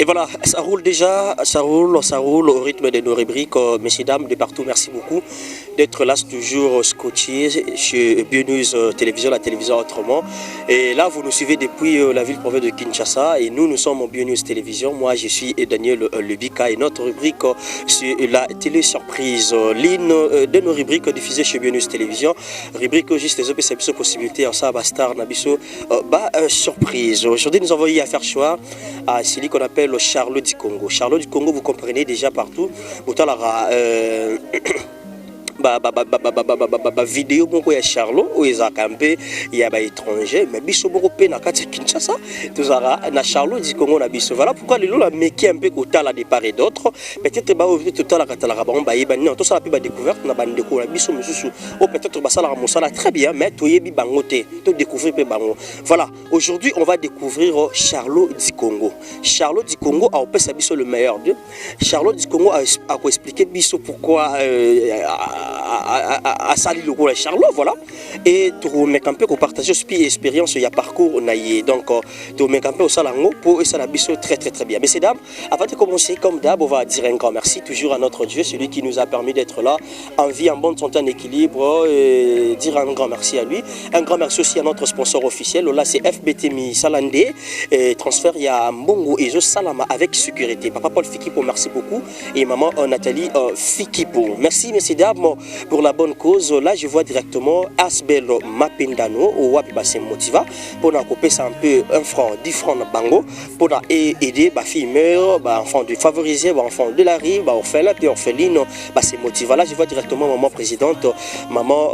Et voilà, ça roule déjà, ça roule au rythme de nos rubriques. Messieurs, dames, de partout, merci beaucoup d'être là, toujours scotché chez Bionews Télévision, la télévision autrement. Et là, vous nous suivez depuis la ville-province de Kinshasa et nous sommes en Bionews Télévision. Moi, je suis Daniel Lebika et notre rubrique, c'est la télé-surprise. L'une de nos rubriques diffusées chez Bionews Télévision, rubrique juste les opérations possibilités en ça, Bastar, Nabiso, surprise. Aujourd'hui, nous avons eu à faire choix à celui qu'on appelle le Charlot du Congo. Charlot du Congo, vous comprenez déjà partout. Vidéo beaucoup ya Charlot ou ils campé il y a étranger mais biso beaucoup pe na kati Kinshasa tous na Charlot du Congo na biso voilà pourquoi le la meki un peu au la de part et d'autre peut-être ba ouvrir tout la katala ba on ba yebani tout ça la découverte na bande ko na biso mususu ou peut-être ba sala mosala très bien mais to yebi bangote to découvrir pe bango voilà aujourd'hui on va découvrir Charlot du Congo. Charlot du Congo a opé sa biso le meilleur de Charlot du Congo a expliqué biso pourquoi à Sali le gros Charlot voilà et tu mets un peu pour partager expérience il y a parcours naïe donc tu mets un peu au salango pour et ça la biso très bien. Messieurs dames, avant de commencer comme d'hab on va dire un grand merci toujours à notre Dieu, celui qui nous a permis d'être là en vie, en bonne santé, en équilibre, et dire un grand merci à lui. Un grand merci aussi à notre sponsor officiel là c'est FBTMI Salandé et transfert il y a Mbongo et Salama avec sécurité. Papa Paul Fikipo merci beaucoup et maman Nathalie Fikipo merci. Messieurs dames, pour la bonne cause, là je vois directement Asbel Mapendano ou Wapi Motiva pour couper ça un peu 1 franc, 10 francs de bango pour aider ma fille mère, enfant de favoriser, enfant de la rive, orphelin puis orpheline, c'est Motiva. Là je vois directement maman présidente, maman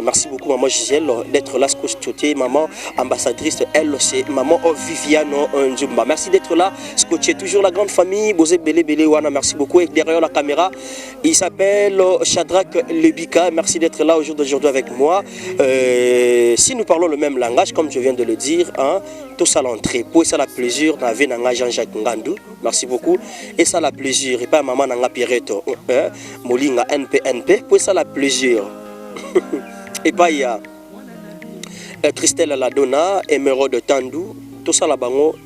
merci beaucoup maman Gisèle d'être là scotché, maman ambassadrice elle c'est maman Viviane Nzumba. Merci d'être là scotché, toujours la grande famille, Bosé Belé Wana, merci beaucoup et derrière la caméra il s'appelle Shadrach Lebika, merci d'être là aujourd'hui avec moi. Si nous parlons le même langage, comme je viens de le dire, hein, tout ça l'entrée. Pour ça la plaisir, n'avait nanga Jean-Jacques Ngandou, merci beaucoup. Et ça la plaisir, et pas maman nanga Pireto, Molinga NPNP, pour ça la plaisir. Et pas il y a Christelle Ladonna, Emeraude Tandou, tout ça la bango,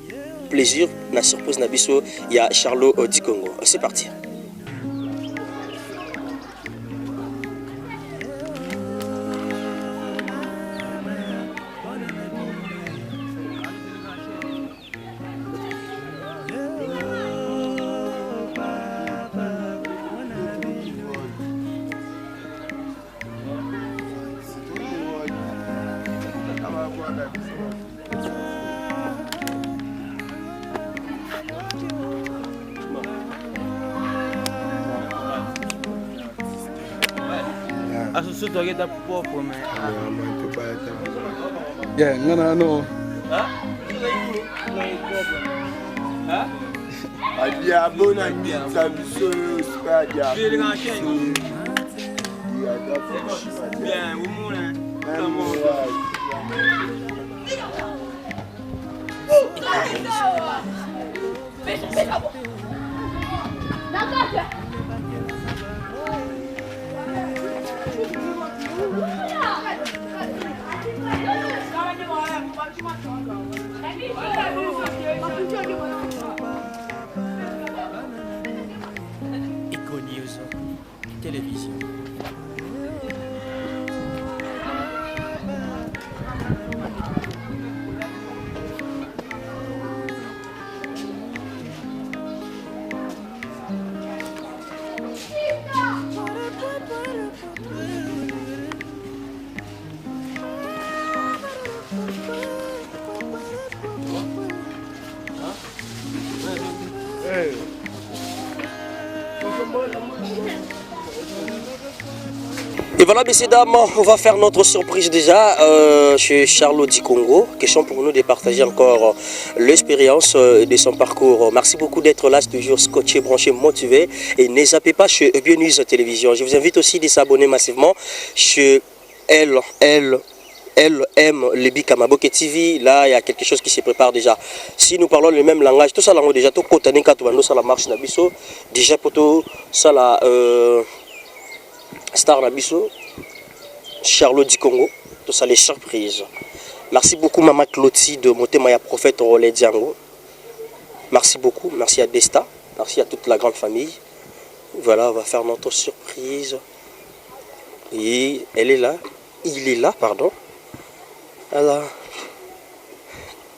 plaisir, na surprise nabiso, il y a Charlot du Congo. C'est parti. Asusu toge da popo me. Yeah, no. Adia bona mita biso spadia. Bien, vous moulin. Econews Télévision. Et voilà, messieurs, dames, on va faire notre surprise déjà chez Charlot du Congo. Question pour nous de partager encore l'expérience de son parcours. Merci beaucoup d'être là, c'est toujours scotché, branché, motivé. Et ne zappez pas chez Bionews Télévision. Je vous invite aussi à s'abonner massivement chez LM Lebika Maboke TV. Là, il y a quelque chose qui se prépare déjà. Si nous parlons le même langage, tout ça, là, déjà, tout cotané quand on ça la marche nabiso. Déjà, pour tout ça, là. Star Nabiso, Charlot du Congo, tout ça les surprises. Merci beaucoup Maman Clotilde de Motemaya Prophète Rolé Diango. Merci beaucoup, merci à Desta, merci à toute la grande famille. Voilà, on va faire notre surprise. Et elle est là, il est là, pardon. Voilà,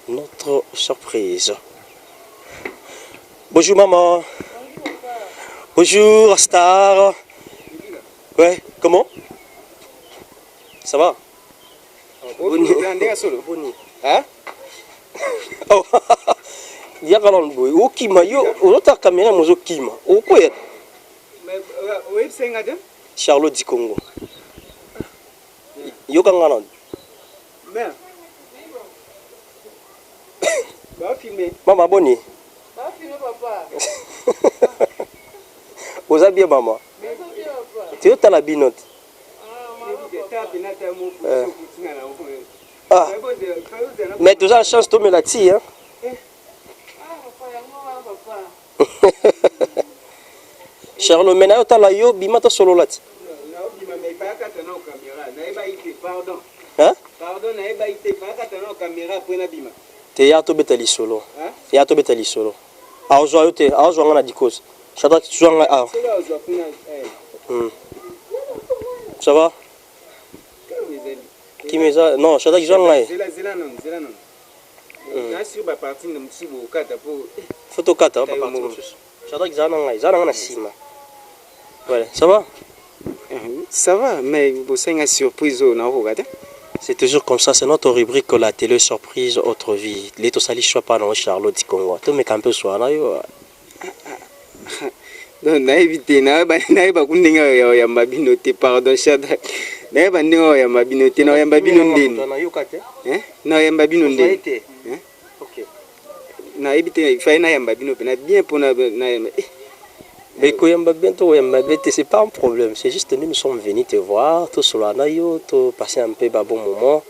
notre surprise. Bonjour maman. Bonjour Star. Ouais, comment? Ça va? Boni. Hein? Oh, il y a un boy. O kima yo, on a caméra mozo kima. O quoi? Charlotte du Congo. Yo kanganon. Ben. Va filmer. Maman boni. Va filmer papa. Vous avez bien maman. Tu es à la binote. Ah. Mais tu as la chance de tomber là-dessus, hein? Charles, maintenant tu as la yo, bimata solo là. Hein? Pardon, naeba ite pas katana caméra pour na bima. Te ya to betali solo. Hein? Ya to betali solo. A ozo yote, a ozo ngana dikos. Chata tu nga ah. Ça va? Qui me ça? Non, chata ki nga. Zela non. Na sur ba partie de msibo kata pour Photo kata ba partie. Chata ki zana na sima. Voilà, ça va? Ça va, mais vous savez une surprise on a regardé. C'est toujours comme ça, c'est notre rubrique la télé surprise autre vie. Les to sali choix pas dans Charlotte du Congo. Tout me camper soir là yo. Donc na éviter na ba kundinga ya mabinote pardon chada. Na ba ndinga ya mabinote na ya mabino ndeni. Na ya mabino ndeni. OK. Na éviter il faut na ya mabino na bien pour na mais c'est pas un problème, c'est juste que nous sommes venus te voir, tout cela, tout passer un peu un bon moment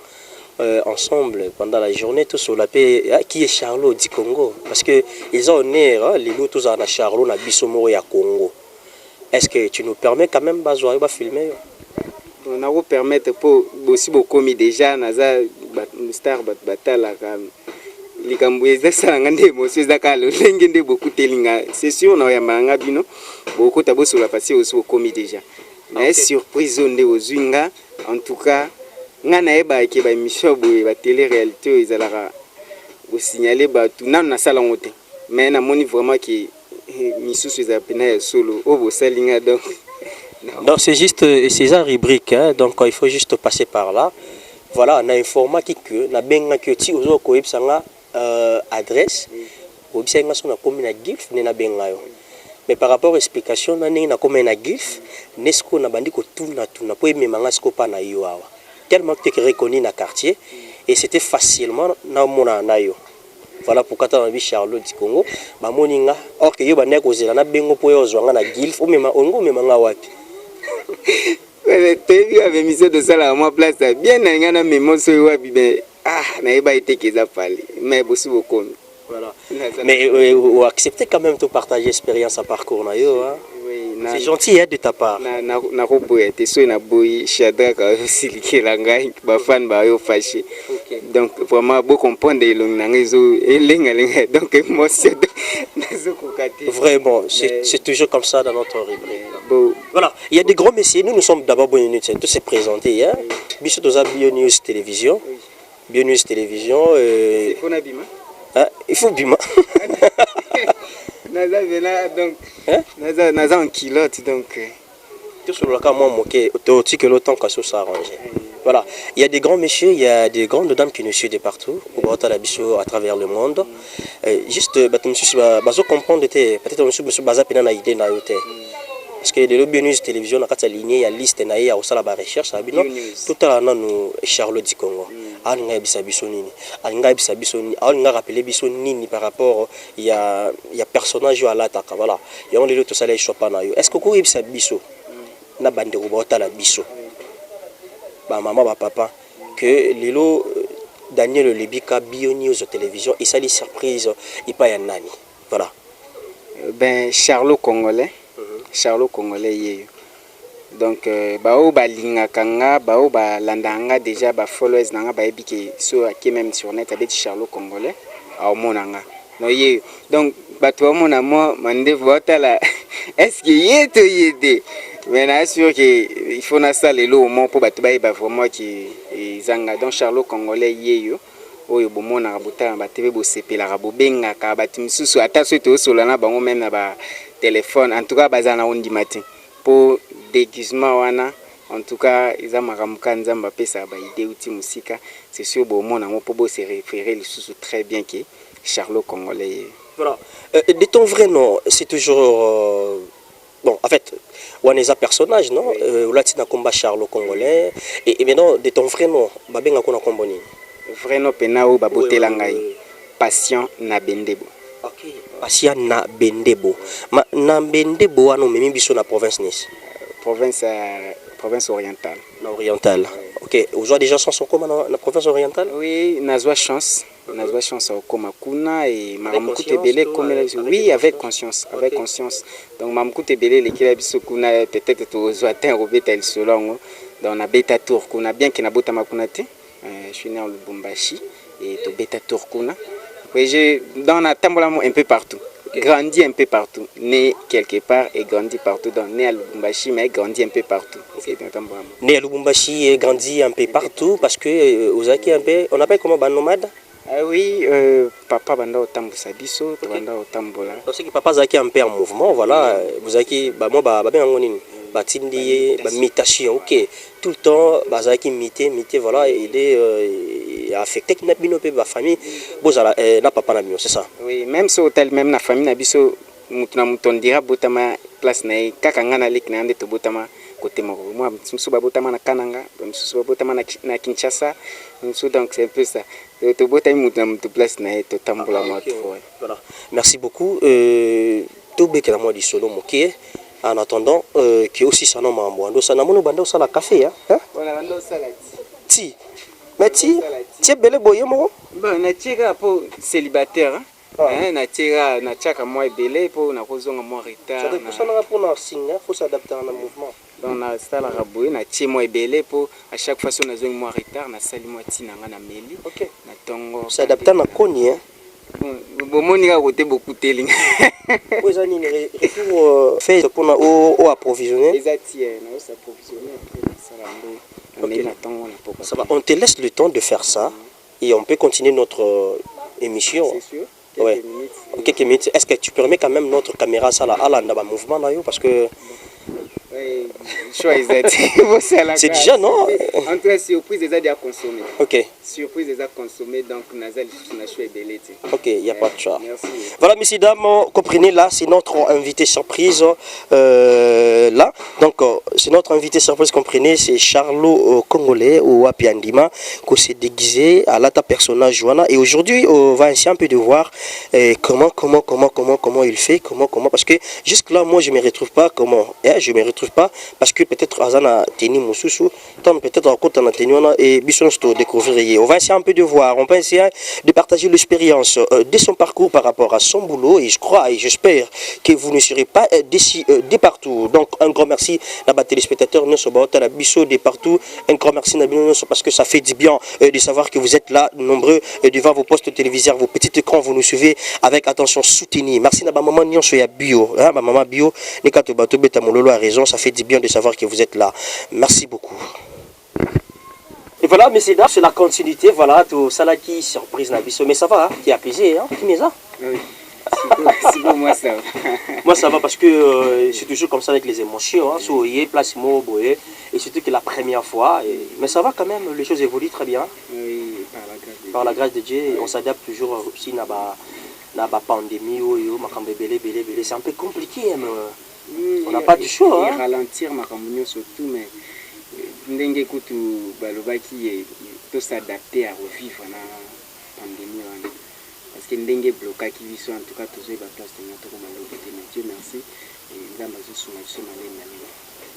ensemble pendant la journée, tout cela, qui est Charlot du Congo, parce que ils ont né, les loups tous à Charlot, na Bissomoro et à Congo. Est-ce que tu nous permets quand même de filmer? On a vous permettre pour aussi beaucoup déjà naza star batala likambueza sanga ndemo sezaka lo lengende beaucoup telinga c'est sûr na ya manga bino beaucoup tabo sur la passé aussi au commis déjà mais surprise onde ozwinga en tout cas ngana eba ke ba émission boye ba télé réalité ezalaka go signaler ba tout na sala ngote mais na moni vraiment que misusu ezapena ya solo o bo salinga donc non c'est juste c'est ça rubrique hein, donc il faut juste passer par là voilà na informa qui que na benga que ti ozo ko ipsanga adresse au bisenga sona comme na gif ne na benga yo mais par rapport à explication na na comme na gif nesco na bandi ko tuna po memanga sko pa na yo awa tellement que tu reconnu na quartier et c'était facilement na mona na yo voilà pourquoi tu as Charlotte du Congo ba moninga or que yo ba ne ko zela na bengo po yo zwanga na gif o mema ongo memanga wapi tu avais mis de ça à moi place bien na mémoire so wapi ben ah na eba été qu'ils a parlé mais beaucoup voilà mais ou accepter quand même de partager expérience à parcours na yo hein oui c'est gentil hein, de ta part na roboye te so na boy Shadrack aussi likelanga ba fan ba yo fâché donc vraiment beau comprendre le nangezo elenga donc moi c'est vraiment c'est toujours comme ça dans notre rubrique bon voilà il y a des grands messieurs nous sommes d'abord bonne nuit tous se présenter hein biso toza Bio News télévision Bio News télévision il faut bima naza donc naza en kilote donc tout sur le cas moi moqué aussi que le temps qu'à s'arranger voilà il y a des grands messieurs il y a des grandes dames qui nous suivent de partout au bord de la biso à travers le monde juste monsieur bazo comprendre peut-être monsieur baza pena na idée na yote parce que le Bio News télévision na kata ligne ya liste na ya osala ba recherche abino tout à nanu Charlotte du Congo alinga bisa biso nini alinga bisa biso nini alinga rappeler biso nini par rapport il y a personnage à l'attaque voilà et on les tout ça les chopa na yo est-ce que ko bisa biso na bande ko bota la biso ba maman ba papa que lelo Daniel Lebika Bio News télévision et ça les surprise il pas ya nani voilà ben Charlot congolais Charlot congolais yeyo donc bao balinga kanga bao balandanga déjà ba followers nanga ba ebiki so aki même sur net abeti Charlot congolais au monanga noye donc bato bamona mwa mandevu batala est-ce que ye to yede mais na sûr que il faut na salelo au moins pour bato bayeba vraiment qui ezanga donc Charlot Congolais yeyo oyo bomona botala batebe bosepelaka bobengaka bato misusu ata so tosola na bango même na ba téléphone en tout cas baza na ondima te pour déguisement wana en tout cas eza makamuka nzamba pesa ba idée uti musika c'est sûr bomona mo po bo se référer lisusu très bien que Charlot Congolais. Voilà. De ton vrai nom, c'est toujours bon, en fait, Waneza personnage, non? Là, tu combat Charlot Congolais. Et maintenant, de ton vrai nom, Babenga Kona Komboni. Vrai nom Penao Babote Langai. Patient Nabendebo. Ok. Patient Nabendebo. Ma Nabendebo, ano memi biso na province Nice. Province orientale. Orientale. Ok. Aujourd'hui, des gens sont comment dans la province orientale? Oui, Nazwa chance. Nazwa chance au Komakuna et Maramkoute Belé comme oui, avec conscience. Avec conscience. Donc Maramkoute Belé, les Kilabisokuna, peut-être aux Ouatins, Robeta El Solongo. Donc on a Beta Tour, qu'on a bien qu'il n'a pas Makunate. Je suis né en Lubumbashi et to Beta Tour Kuna. J'ai dans la Tambolamo un peu partout. Grandi un peu partout, né quelque part et grandi partout. Donc né à Lubumbashi mais grandi un peu partout. Né à Lubumbashi et grandi un peu partout parce que vous avez un peu, on appelle comment nomade? Ah oui, papa banda otambo sabiso, banda otambo là. Donc c'est que papa zaki un peu en mouvement, voilà. Vous avez moi bien ngonini, batindi, mutation, ok. Tout le temps, zaki imité, voilà, il est affecté que notre binope ba famille, bozala na papa na bio, c'est ça. Oui, même sur hôtel, même na famille na biso, mutuna mutondira botama place na kaka ngana lek na ande to botama côté moko. Moi, msusu ba botama na Kananga, msusu ba botama na Kinshasa, msusu donc c'est un peu ça. To botama mutuna mutu place na to tambola moi. Voilà. Merci beaucoup. To beke na moi di solo moké. En attendant que aussi ça non mambo. Ça na mono banda ça la café hein. Voilà, banda ça la ti. Mais ti belé boye mo. Bon, na tira pour célibataire hein. Na tira na tchaka moi belé pour na kozonga moi retard. Ça doit pour ça na pour na singer, faut s'adapter à un mouvement. Donc na sala raboye na tie moi belé pour à chaque fois on a zonga moi retard na sali moi tina nga na meli. OK. Na tongo. S'adapter na koni hein. Bon monika côté beaucoup teling. Vous avez une retour fait pour au approvisionner. Les attirer, na s'approvisionner après ça la okay. Ça va, on te laisse le temps de faire ça et on peut continuer notre émission. C'est sûr. Ouais. Quelques minutes. Est-ce que tu permets quand même notre caméra ça là à la mouvement là parce que c'est déjà non. En tout cas, surprise déjà à consommer. Ok. Surprise déjà consommée donc Nazal na choix belé. Ok, il n'y a pas de choix. Merci. Voilà, messieurs dames, comprenez là, c'est notre invité surprise là. Donc c'est notre invité surprise, comprenez, c'est Charlot Congolais ou Apiandima qui s'est déguisé à l'ata personnage Joana et aujourd'hui on va essayer un peu de voir comment il fait, comment parce que jusque là moi je me retrouve pas je me retrouve pas parce que peut-être Azana Teni Moussousou, tant peut-être en compte en Teniona et Bisson de découvrir. On va essayer un peu de voir, on va essayer de partager l'expérience de son parcours par rapport à son boulot et je crois et j'espère que vous ne serez pas d'ici de partout. Donc un grand merci à la téléspectateurs, nous sommes à la Bissot de partout. Un grand merci parce que ça fait du bien de savoir que vous êtes là nombreux devant vos postes téléviseurs, vos petits écrans, vous nous suivez avec attention soutenue. Merci à ma maman Nyonso ya bio, ma maman bio, Nikato Bato Beta Mololo a raison, ça fait du bien de savoir que vous êtes là. Merci beaucoup. Et voilà, messieurs dames, c'est la continuité, voilà, tout ça là qui surprise Nabiso, mais ça va, hein, qui est apaisé, hein, qui met ça. Oui. C'est pour moi ça va. Moi ça va parce que c'est toujours comme ça avec les émotions, hein, soyez, place mot, boye, et surtout que la première fois, mais ça va quand même, les choses évoluent très bien. Oui, par la grâce de Dieu, on s'adapte toujours aussi à la pandémie, c'est un peu compliqué, mais on n'a pas du choix. Hein. Ralentir ma communion surtout, mais ndenge kutu balobaki to s'adapter à revivre na pandémie parce que ndenge blocaki biso en tout cas toujours la place de notre malobi Dieu merci et nzamba zo suma biso malema.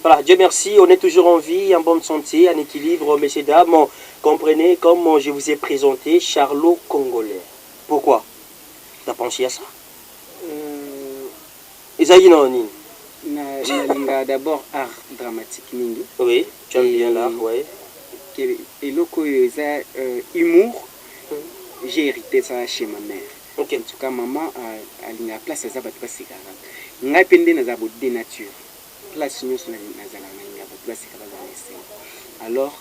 Voilà, Dieu merci, on est toujours en vie, en bonne santé, en équilibre, messieurs dames. Comprenez, comme je vous ai présenté, Charlot Congolais. Pourquoi? T'as pensé à ça? D'abord art dramatique mingi. Oui, tu aimes bien l'art, oui. Et l'autre humour, j'ai hérité ça chez ma mère. Ok. En tout cas maman alinga place eza bato baseka ngai mpe nde naza bode nature place nyonso nazala nalinga bato baseka bazala esengo alors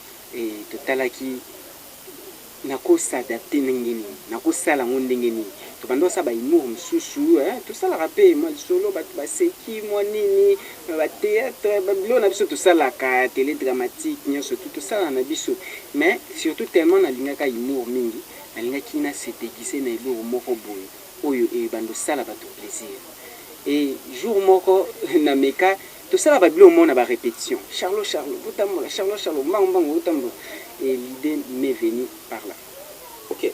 totalaki nakosadapte ndenge nini nakosala yango ndenge nini tobanda osala bahumour mosusu tosalaka mpe mwa lisolo bato baseki mwa nini batéâtre bilo na biso tosalaka télé dramatique nyonso tu tosala na biso mais surtout tellement nalingaka humour mingi nalingaki nasedegise na eloko moko boye oyo ebanda osala bato plaisir et jour moko na meka tosala babilo omona barépétition charlo botambola charlo mbango botambola et l'idée m'est venue par là. Ok.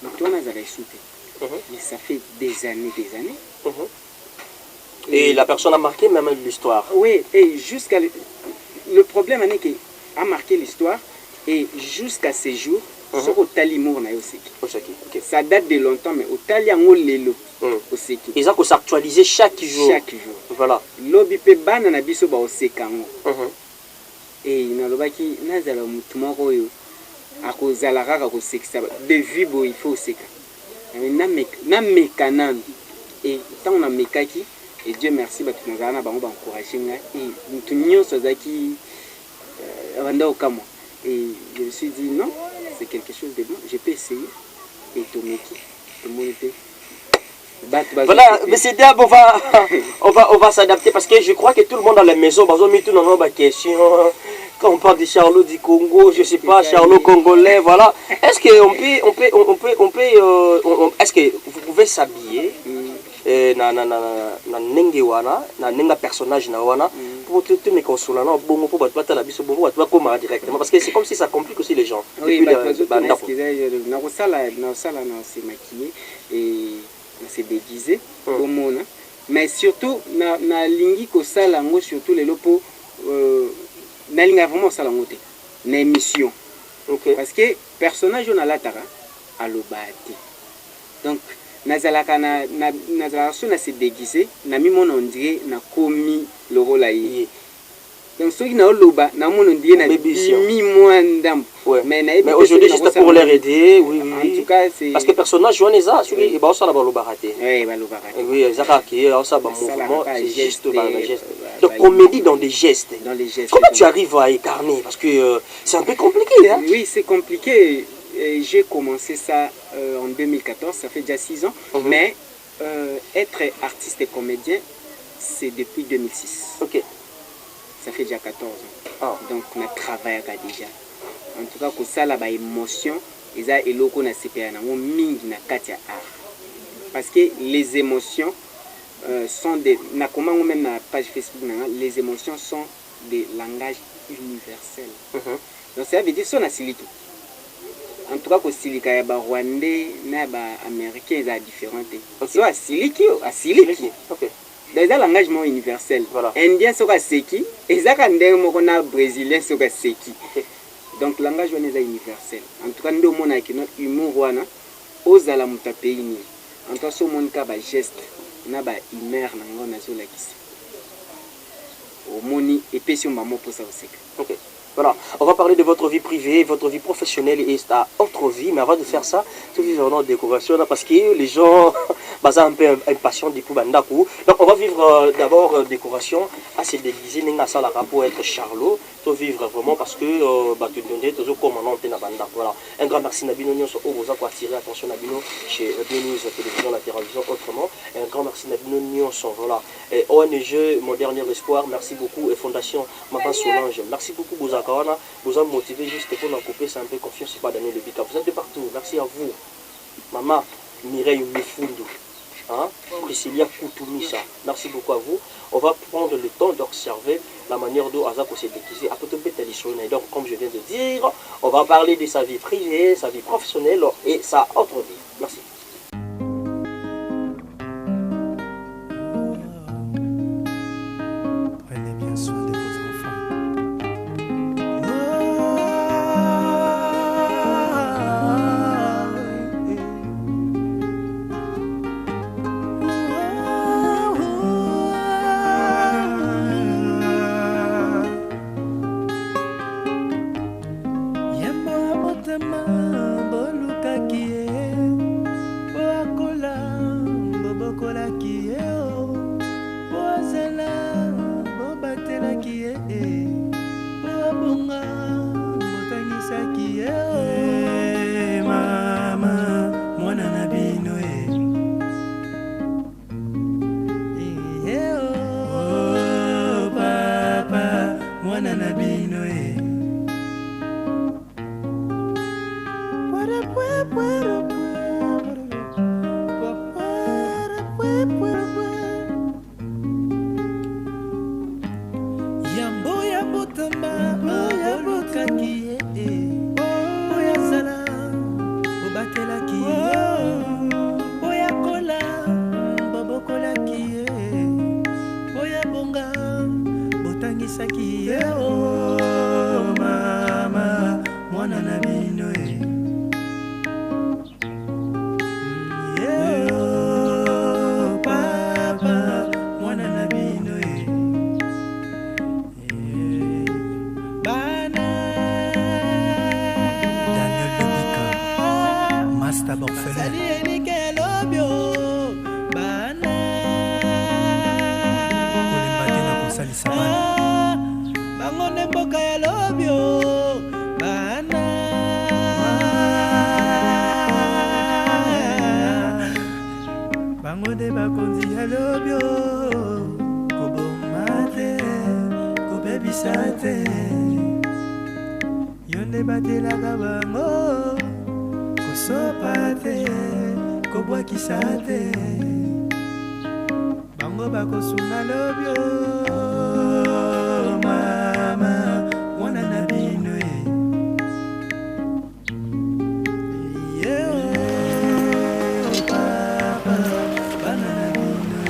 Donc toi, on a sauté. Mais ça fait des années. Et la personne a marqué même l'histoire. Oui, et jusqu'à... Le problème est qu'il a marqué l'histoire et jusqu'à ces jours, sur au Talimour na Oseki. Ça date de longtemps, mais au Taliango Lelo Oseki. Ils ont s'actualiser chaque jour. Voilà. L'obipe ban na biso ba Osekango. Et nalobaki nazala mutu moko yo akozala kaka kosekisa de vibo il faut oseka na mekanano et tant on a mekaki et Dieu merci bato nazala na bango encourager nga et mutu nyonso azaki randa okamo et je me suis dit non c'est quelque chose de bon je peux essayer et tomeki tomonite. Voilà, mais c'est d'abord on va s'adapter parce que je crois que tout le monde à la maison, par exemple, tout le monde a question. Quand on parle de Charlot du Congo, je sais pas, Charlot congolais, voilà. Est-ce que est-ce que vous pouvez s'habiller na nengewana, na nenga personnage na wana pour tout me consoler na bongo pour battre la biso bongo battre comme directement parce que c'est comme si ça complique aussi les gens. Oui, na sala na se maquiller et se déguiser au monde mais surtout na lingi ko sala ngo surtout les lopo na linga vraiment sala ngo te na émission parce que personnage on a la tara alobati donc nazalaka nazalaka so na se déguiser na mi mon on dirait na komi le rôle aïe donc ceux qui na loba na mon on dirait na mi moins d'am. Mais aujourd'hui, juste pour les aider, oui. En tout cas, c'est... Parce que le personnage, on est là, il va aussi la balobarate. Oui, balobarate. Oui, ça mouvement, c'est juste dans gestes. Donc, comédie dans des gestes. Comment tu arrives à incarner? Parce que c'est un peu compliqué. Hein? Oui, c'est compliqué. J'ai commencé ça en 2014, ça fait déjà 6 ans. Mais être artiste et comédien, c'est depuis 2006. Ok. Ça fait déjà 14 ans. Donc, on a travaillé déjà. En tout cas, ça la ba émotion, eza eloko na CPA na mingi na katia art. Parce que les émotions sont des na comment même na page Facebook les émotions sont des langages universels. Donc ça veut dire ça na siliki. En tout cas ko silika ya ba rwandais na ba américain eza différent. So a siliki. OK. Dans un langage universel. Voilà. Indien soka seki, ezaka ndenge moko na brésilien soka seki. Donc, le langage est universel. En tout cas, nous avons un humour, ozala mutapeini. En tout cas, nous avons un geste, na ba humeur, na zola kisi. Omoni epesi mamo pour ça aussi. OK. Voilà, on va parler de votre vie privée, votre vie professionnelle et ta autre vie. Mais avant de faire ça, tout vivre en décoration parce que les gens sont un peu impatients du coup. Donc on va vivre d'abord décoration à se déguiser pour être Charlot. Tout vivre vraiment parce que toujours comme on entend banda. Voilà. Un grand merci Nabino Nyonso Oboza pour attirer l'attention Nabino chez News Télévision la télévision autrement. Un grand merci Nabino Nyonso. Voilà. Et ONG Mon Dernier Espoir, merci beaucoup et Fondation Maman Solange. Merci beaucoup Bouzaka. Vous avez motivé juste pour nous couper, c'est un peu confiance, c'est pas Daniel Lebika. Vous êtes de partout, merci à vous. Maman Mireille Mifundu, hein? Priscilla Koutoumissa, merci beaucoup à vous. On va prendre le temps d'observer la manière dont Azako s'est déguisé. Donc, comme je viens de dire, on va parler de sa vie privée, sa vie professionnelle et sa autre vie. Merci. Prenez bien soin de vos enfants. Yambo ya botama oya kaki oya zala obatela ki oya kola bobokola ki oya bonga botangisa ki oh mama mwana na bino papa mwana na bino Master Borfelin Bana Kolembate na kosali sabana Bango ne mboka ya lobio Bana Bango de bakonzi ya lobio Kobomate Kobebisate Yonde batelaka bango Sopate, kobwakisate Bango bakosunga lobyo Mama, mwana na bino Papa, bana na bino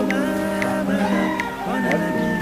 Mama, mwana na bino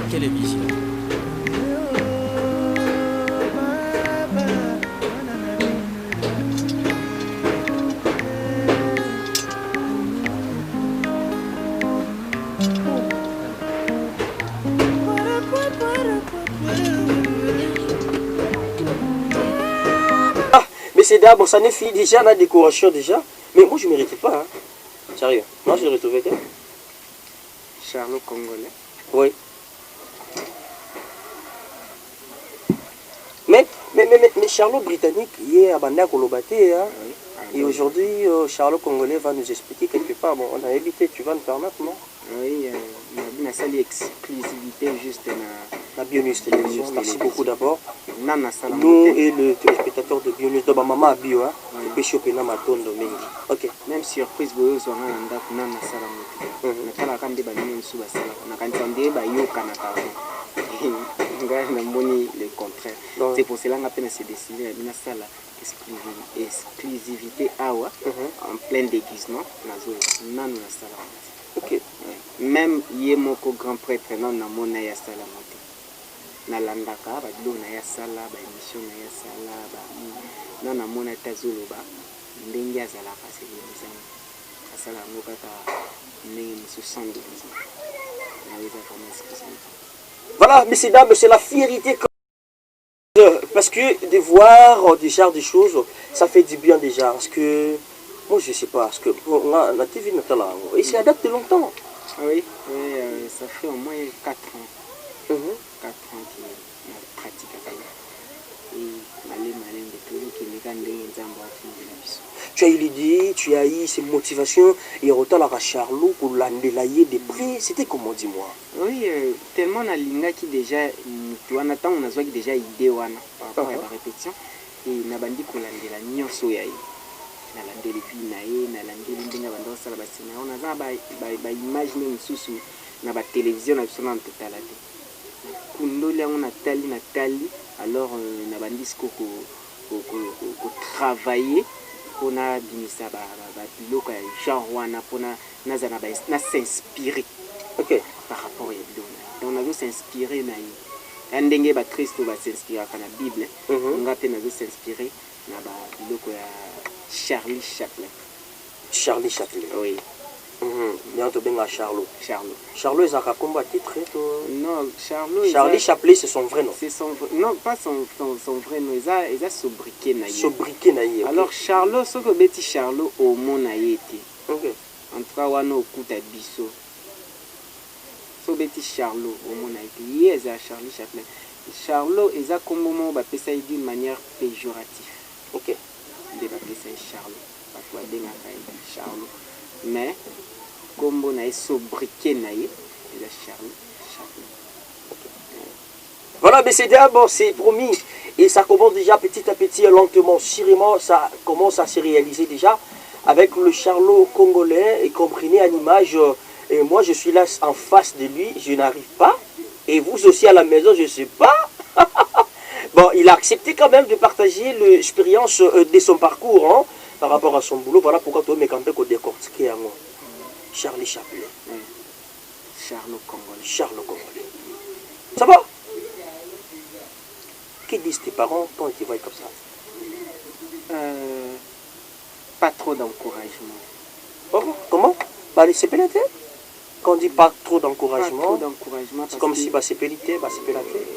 Télévision. Mais c'est d'abord, ça n'est fini déjà la décoration déjà. Mais moi je ne méritais pas. Hein. Sérieux. Moi je l'ai retrouvé. Charlot congolais. Oui. Mais Charlot britannique, hier à Banda Kolobaté, hein. Et aujourd'hui, Charlot congolais va nous expliquer quelque part. Bon, on a évité, tu vas nous permettre, non? Oui, on a une exclusivité juste la Bionus Télévision. Merci beaucoup d'abord. Nous et le téléspectateur de Bionus, de Maman Bio, hein. Ok. Même surprise, vous avez un le contraire. C'est pour cela qu'on a décidé de faire exclusivité en plein déguisement. Ok. Même Yemoko grand prêtre non na mona ya sala mote. Na landaka ba dilo na ya sala ba émission na ya sala ba non na mona tazolo ba ndenge azala kasi bizana. Asala ngoka ta ndenge 70 ans. Na weza comme exclusivité. Voilà, messieurs, dames, c'est la fierté parce que de voir déjà des choses, ça fait du bien déjà. Parce que, moi je sais pas, parce que la TV n'est pas là. Et c'est à date de longtemps. Oui, ça fait au moins 4 ans. 4 ans qu'il pratique à Kaya. Tu as eu l'idée, tu as eu ces motivations, et autant la Charlot pour l'andelayer de près, c'était comment, dis-moi? Oui, tellement on a l'inga qui déjà, on attend, on a déjà idée par rapport à la répétition, et on a bandi pour l'andela nyonso yaï. nalandeli vi na ye nalandeli ndenge banda kosala basinao naza baimage ne mosusu na batelevizio na biso nano totala te kundoli yango natali alors nabandi siko kotravaille mpona bimisa biloko ya genre wana mpona naza na s'inspire par rapport ya biloko donc nazo s'inspire na ye ya ndenge bakristo basinspiraka na bible nga mpe nazo s'inspire na biloko ya Charlie Chaplin. Charlie Chaplin. Oui. Bien to benga Charlot. Charlot est un combat titre. Non, Charlie Chaplin c'est son vrai nom. C'est son non, pas son vrai nom. Ils a sobriquet na ye. Sobriquet na ye. Alors Charlot, ce que beti Charlot au monde na ye été. OK. En tout cas wana okuta biso. So beti Charlot au monde na été. Yes, Charlie Chaplin. Charlot ils a comme moment ba pesa d'une manière péjorative. OK. De ba pesa Charlot. Parfois denga Charlot. Mais comme on a sobriquet naïe, il a Charlie. Voilà, mais c'est d'abord, c'est promis. Et ça commence déjà petit à petit, lentement, sûrement, ça commence à se réaliser déjà avec le Charlot congolais et comprenez à l'image. Et moi, je suis là en face de lui, je n'arrive pas. Et vous aussi à la maison, je ne sais pas. Bon, il a accepté quand même de partager l'expérience de son parcours. Hein, par rapport à son boulot, voilà pourquoi tu as campé qu'on décortique Charlie Chaplin. Charlot Congolais. Charlot Congolais. Ça va? Que disent tes parents quand ils te voient comme ça? Pas trop d'encouragement. Oh, comment? Bah, c'est pénalité. Quand on dit pas trop d'encouragement, c'est comme si c'est pénalité, c'est pénalité.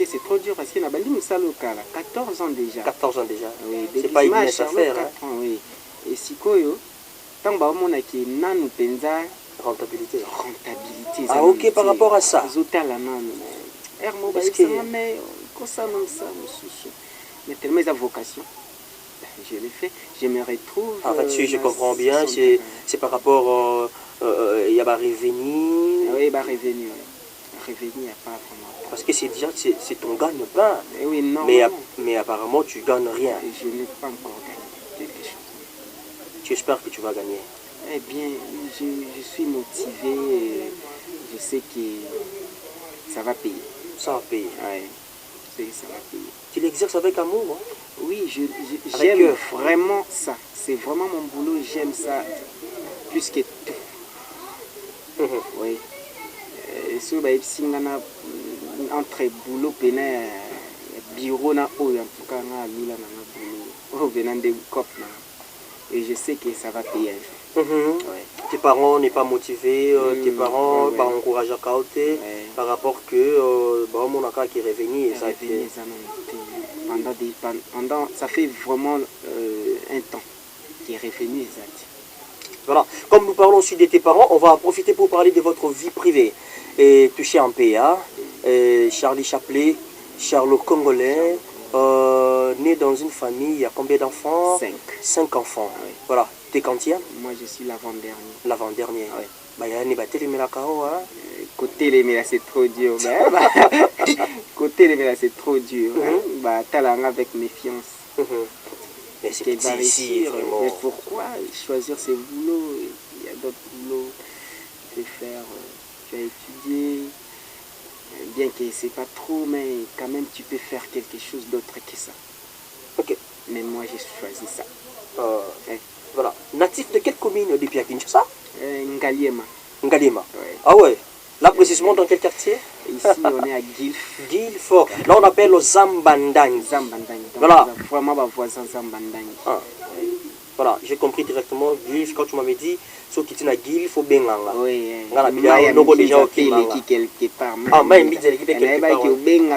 C'est trop dur parce qu'il a bali Moussaloka, 14 ans déjà. 14 ans déjà. Oui, c'est pas une mince affaire. 4 ans, oui. Et si quoi, tant que on a qui nan penza rentabilité. Rentabilité. Ah ok, par rapport à ça. Zotala nan. Ermo parce que mais ça non ça mais tellement de vocation. Je l'ai fait, je me retrouve. En fait, si je comprends bien, c'est par rapport il y a pas revenu. Oui, bah revenu. Revenu, il n'y a pas vraiment. Parce que c'est déjà c'est ton gagne-pain. Oui, non, mais apparemment, tu ne gagnes rien. Je n'ai pas encore gagné quelque chose. Tu espères que tu vas gagner? Eh bien, je suis motivé. Je sais que ça va payer. Ça va payer. Oui, je sais que ça va payer. Tu l'exerces avec amour, hein? Oui, j'aime vraiment ça. C'est vraiment mon boulot, j'aime ça plus que tout. Oui. So ba singana entre boulot pena bureau na oyo en tout cas na lula na boulot venant de cop na et je sais que ça va payer. Tes parents n'est pas motivés, tes parents pas encouragés à côté par rapport que mon accord qui est revenu et ça a été pendant ça fait vraiment un temps qui est revenu exact. Voilà, comme nous parlons aussi de tes parents, on va en profiter pour parler de votre vie privée. Et touché en PA, Charlie Chaplin, Charlot Congolais, né dans une famille, il y a combien d'enfants? 5. 5 enfants. Oui. Voilà, t'es quantième? Moi je suis l'avant-dernier. L'avant-dernier. Oui. Bah, il y a un battu les hein? Côté les mélas c'est trop dur. Côté les mélas c'est trop dur. Bah, talent avec méfiance. Mais c'est petit ici, vraiment. Mais pourquoi choisir ce boulot? Il y a d'autres boulots que faire. Tu as étudié, bien que c'est pas trop, mais quand même tu peux faire quelque chose d'autre que ça. Ok. Mais moi j'ai choisi ça. Voilà. Natif de quelle commune depuis à Kinshasa? Ngaliema. Ngaliema. Ouais. Ah ouais. Là précisément dans quel quartier? Ici on est à Guilf. Guilfort. Là on appelle Zambandang. Zambandang. Voilà. Vraiment ma voisin Zambandang. Ah. Voilà, j'ai compris directement. Guilf, quand tu m'avais dit, ceux qui tiennent à Guilf, il faut bien là. Oui. On déjà au quelque part. Ah, mais il quelque part.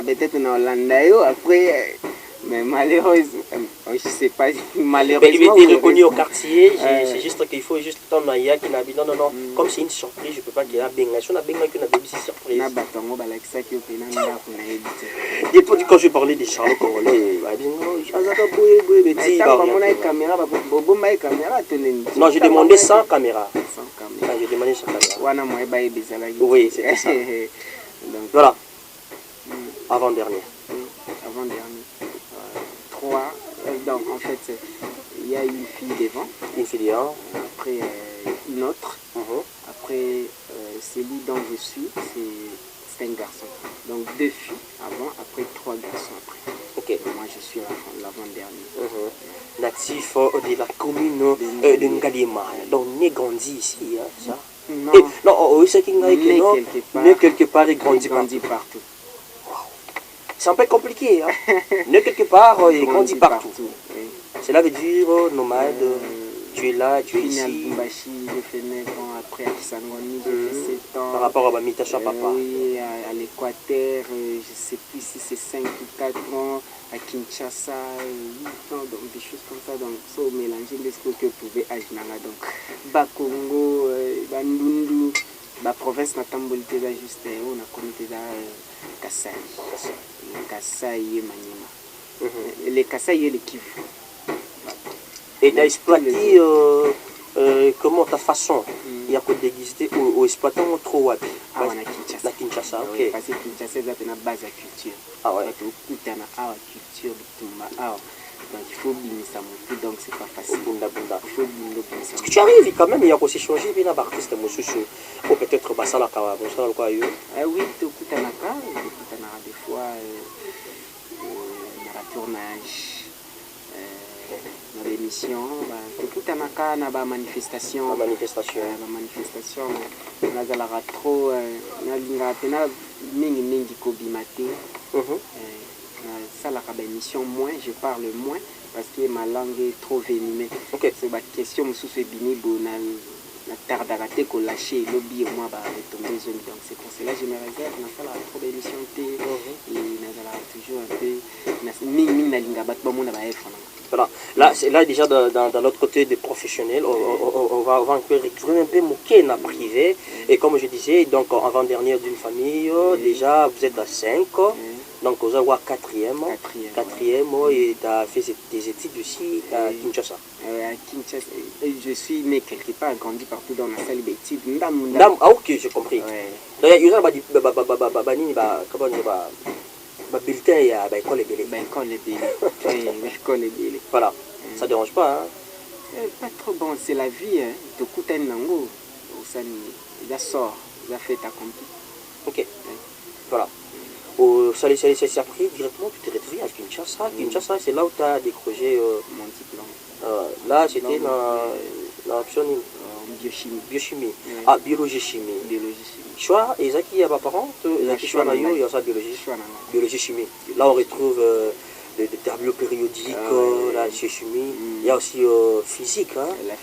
Peut-être en Hollande. Après. Mais malheureusement, je ne sais pas, malheureusement... Mais il était reconnu au quartier, c'est juste qu'il faut juste ton aïe qui n'a pas... Non, non, non, comme c'est une surprise, je ne peux pas qu'il y ait un benga. Si on a benga qui n'a pas une surprise. Et toi, quand je parlais des Charlots Congolais, non, j'ai demandé sans caméra. J'ai demandé sans caméra. Oui, c'est ça. Voilà. Avant-dernier. Avant-dernier. 3. Donc, en fait, il y a une fille devant, Une fille, hein. après une autre. Après, celui dont je suis, c'est un garçon. Donc 2 filles avant, après 3 garçons après. Ok. Et moi, je suis l'avant-dernier. Natif de la commune de Ngalima. Donc, né grandi ici, hein, ça. Non, Non, c'est qui né quelque part et grandi partout. C'est un peu compliqué, hein. Né quelque part et grandi partout. Oui. Cela veut dire nomade, tu es là, tu es ici. J'ai fait 9 ans après à Kisangoni, j'ai fait 7 ans. Par rapport à Mamitacha Papa. Oui, à l'Équateur, je ne sais plus si c'est 5 ou 4 ans. À Kinshasa, 8 ans, donc des choses comme ça. Donc, ça, mélanger les choses que pouvait Ajnanga. Donc, Bakongo, Bandundu, la province Natambolite, juste, on a commis Kassai. Kassai et Maniema. Les Kassai et les Kivu. Et tu as exploité comment ta façon. Il y a quoi d'exister au exploitant trop web. Ah, on a Kinshasa. La Kinshasa, ok. Parce que Kinshasa, c'est une base à culture. Ah ouais. Tout est à culture, donc il faut bien ça monter, donc c'est pas facile. Bunda. Il faut bien ça. Est-ce que tu arrives quand même, il y a aussi changé, bien d'artiste, ou peut-être Basala Kawa, bon, quoi, oui, tout est des fois, dans la tournage, dans l'émission, tout est dans la manifestation. La manifestation, on a trop, on a mingi kobimate. Ça la émission moins, je parle moins parce que ma langue est trop venimée. Okay. C'est ma question, monsieur Bini, na tarde à rater qu'on lâche lobby au moins retomber zone. Donc c'est pour cela que je me réserve dans ça la trop d'émission et na toujours un peu voilà. Là déjà dans l'autre côté des professionnels, on va un peu moquer dans privé. Et comme je disais, donc avant-dernière d'une famille, déjà vous êtes à 5. Donc vous avez 4e, et tu as fait des études aussi à Kinshasa. À Kinshasa, je suis né quelque part, grandi partout dans la salle d'études. Ah ok, j'ai compris. D'ailleurs, il y a un bulletin, il y a l'école et Bélé. Voilà, ça ne dérange pas. Hein? Pas trop bon, c'est la vie. Tu écoutes un nango, ça sort, ça fait accompli. Ok, voilà. Au Salé, c'est appris directement, tu t'es retrouvé à Kinshasa. Kinshasa, c'est là où tu as décroché mon diplôme. Là, c'était dans l'option biochimie. Ah, biologie-chimie. Choix, et ça qui a pas parents, il y a choix il y a ça biologie-chimie. Là, on retrouve des tableaux périodiques, la chimie. Il y a aussi physique. Hein? La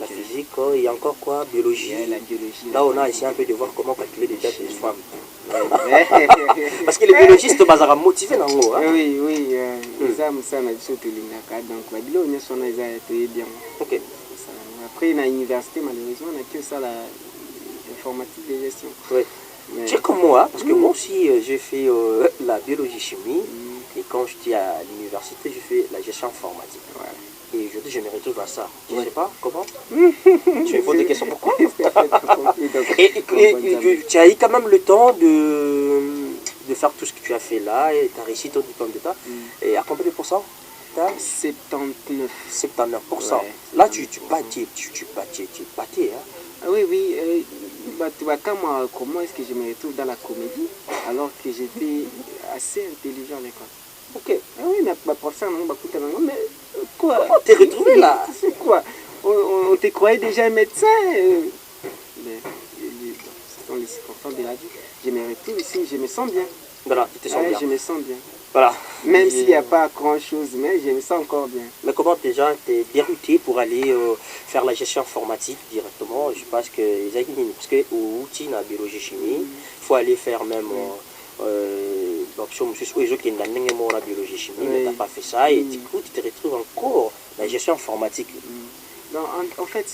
physique, il y a encore quoi? Biologie. La biologie. Là, on a essayé un peu de voir comment calculer les dates des femmes. Parce que les biologistes sont motivés dans l'eau. Oui, ça m'a dit que donc les sont bien. Ok. Après, à l'université, malheureusement, on n'a que ça, l'informatique de gestion. Oui. Tu es comme moi, parce que moi aussi, j'ai fait la biologie-chimie. Et quand j'étais à l'université, j'ai fait la gestion informatique. Voilà. Et aujourd'hui, je me retrouve à ça. Je ne sais pas comment. Tu me poses des questions pourquoi. Et tu as eu quand même le temps de faire tout ce que tu as fait là, et tu as réussi ton diplôme d'État. Et à combien de pourcents? 79%. 79%. Ouais. Là, tu battais. Hein? Oui. Comment est-ce que je me retrouve dans la comédie alors que j'étais assez intelligent à l'école? Ok. Ah oui, mais pour ça, non, mais quoi? Comment t'es retrouvé là? C'est quoi? On te croyait déjà médecin. Mais ce sont les circonstances de la vie. Je me retrouve ici, je me sens bien. Voilà, tu te sens bien. Je me sens bien. Voilà. Même s'il n'y a pas grand-chose, mais je me sens encore bien. Mais comment déjà t'es dérouté pour aller faire la gestion informatique directement? Je pense que parce que au outil la biologie chimie, il faut aller faire même l'option qui est dans la biologie chimie, mais tu n'as pas fait ça et du coup tu te retrouves encore la gestion informatique. Non, en fait,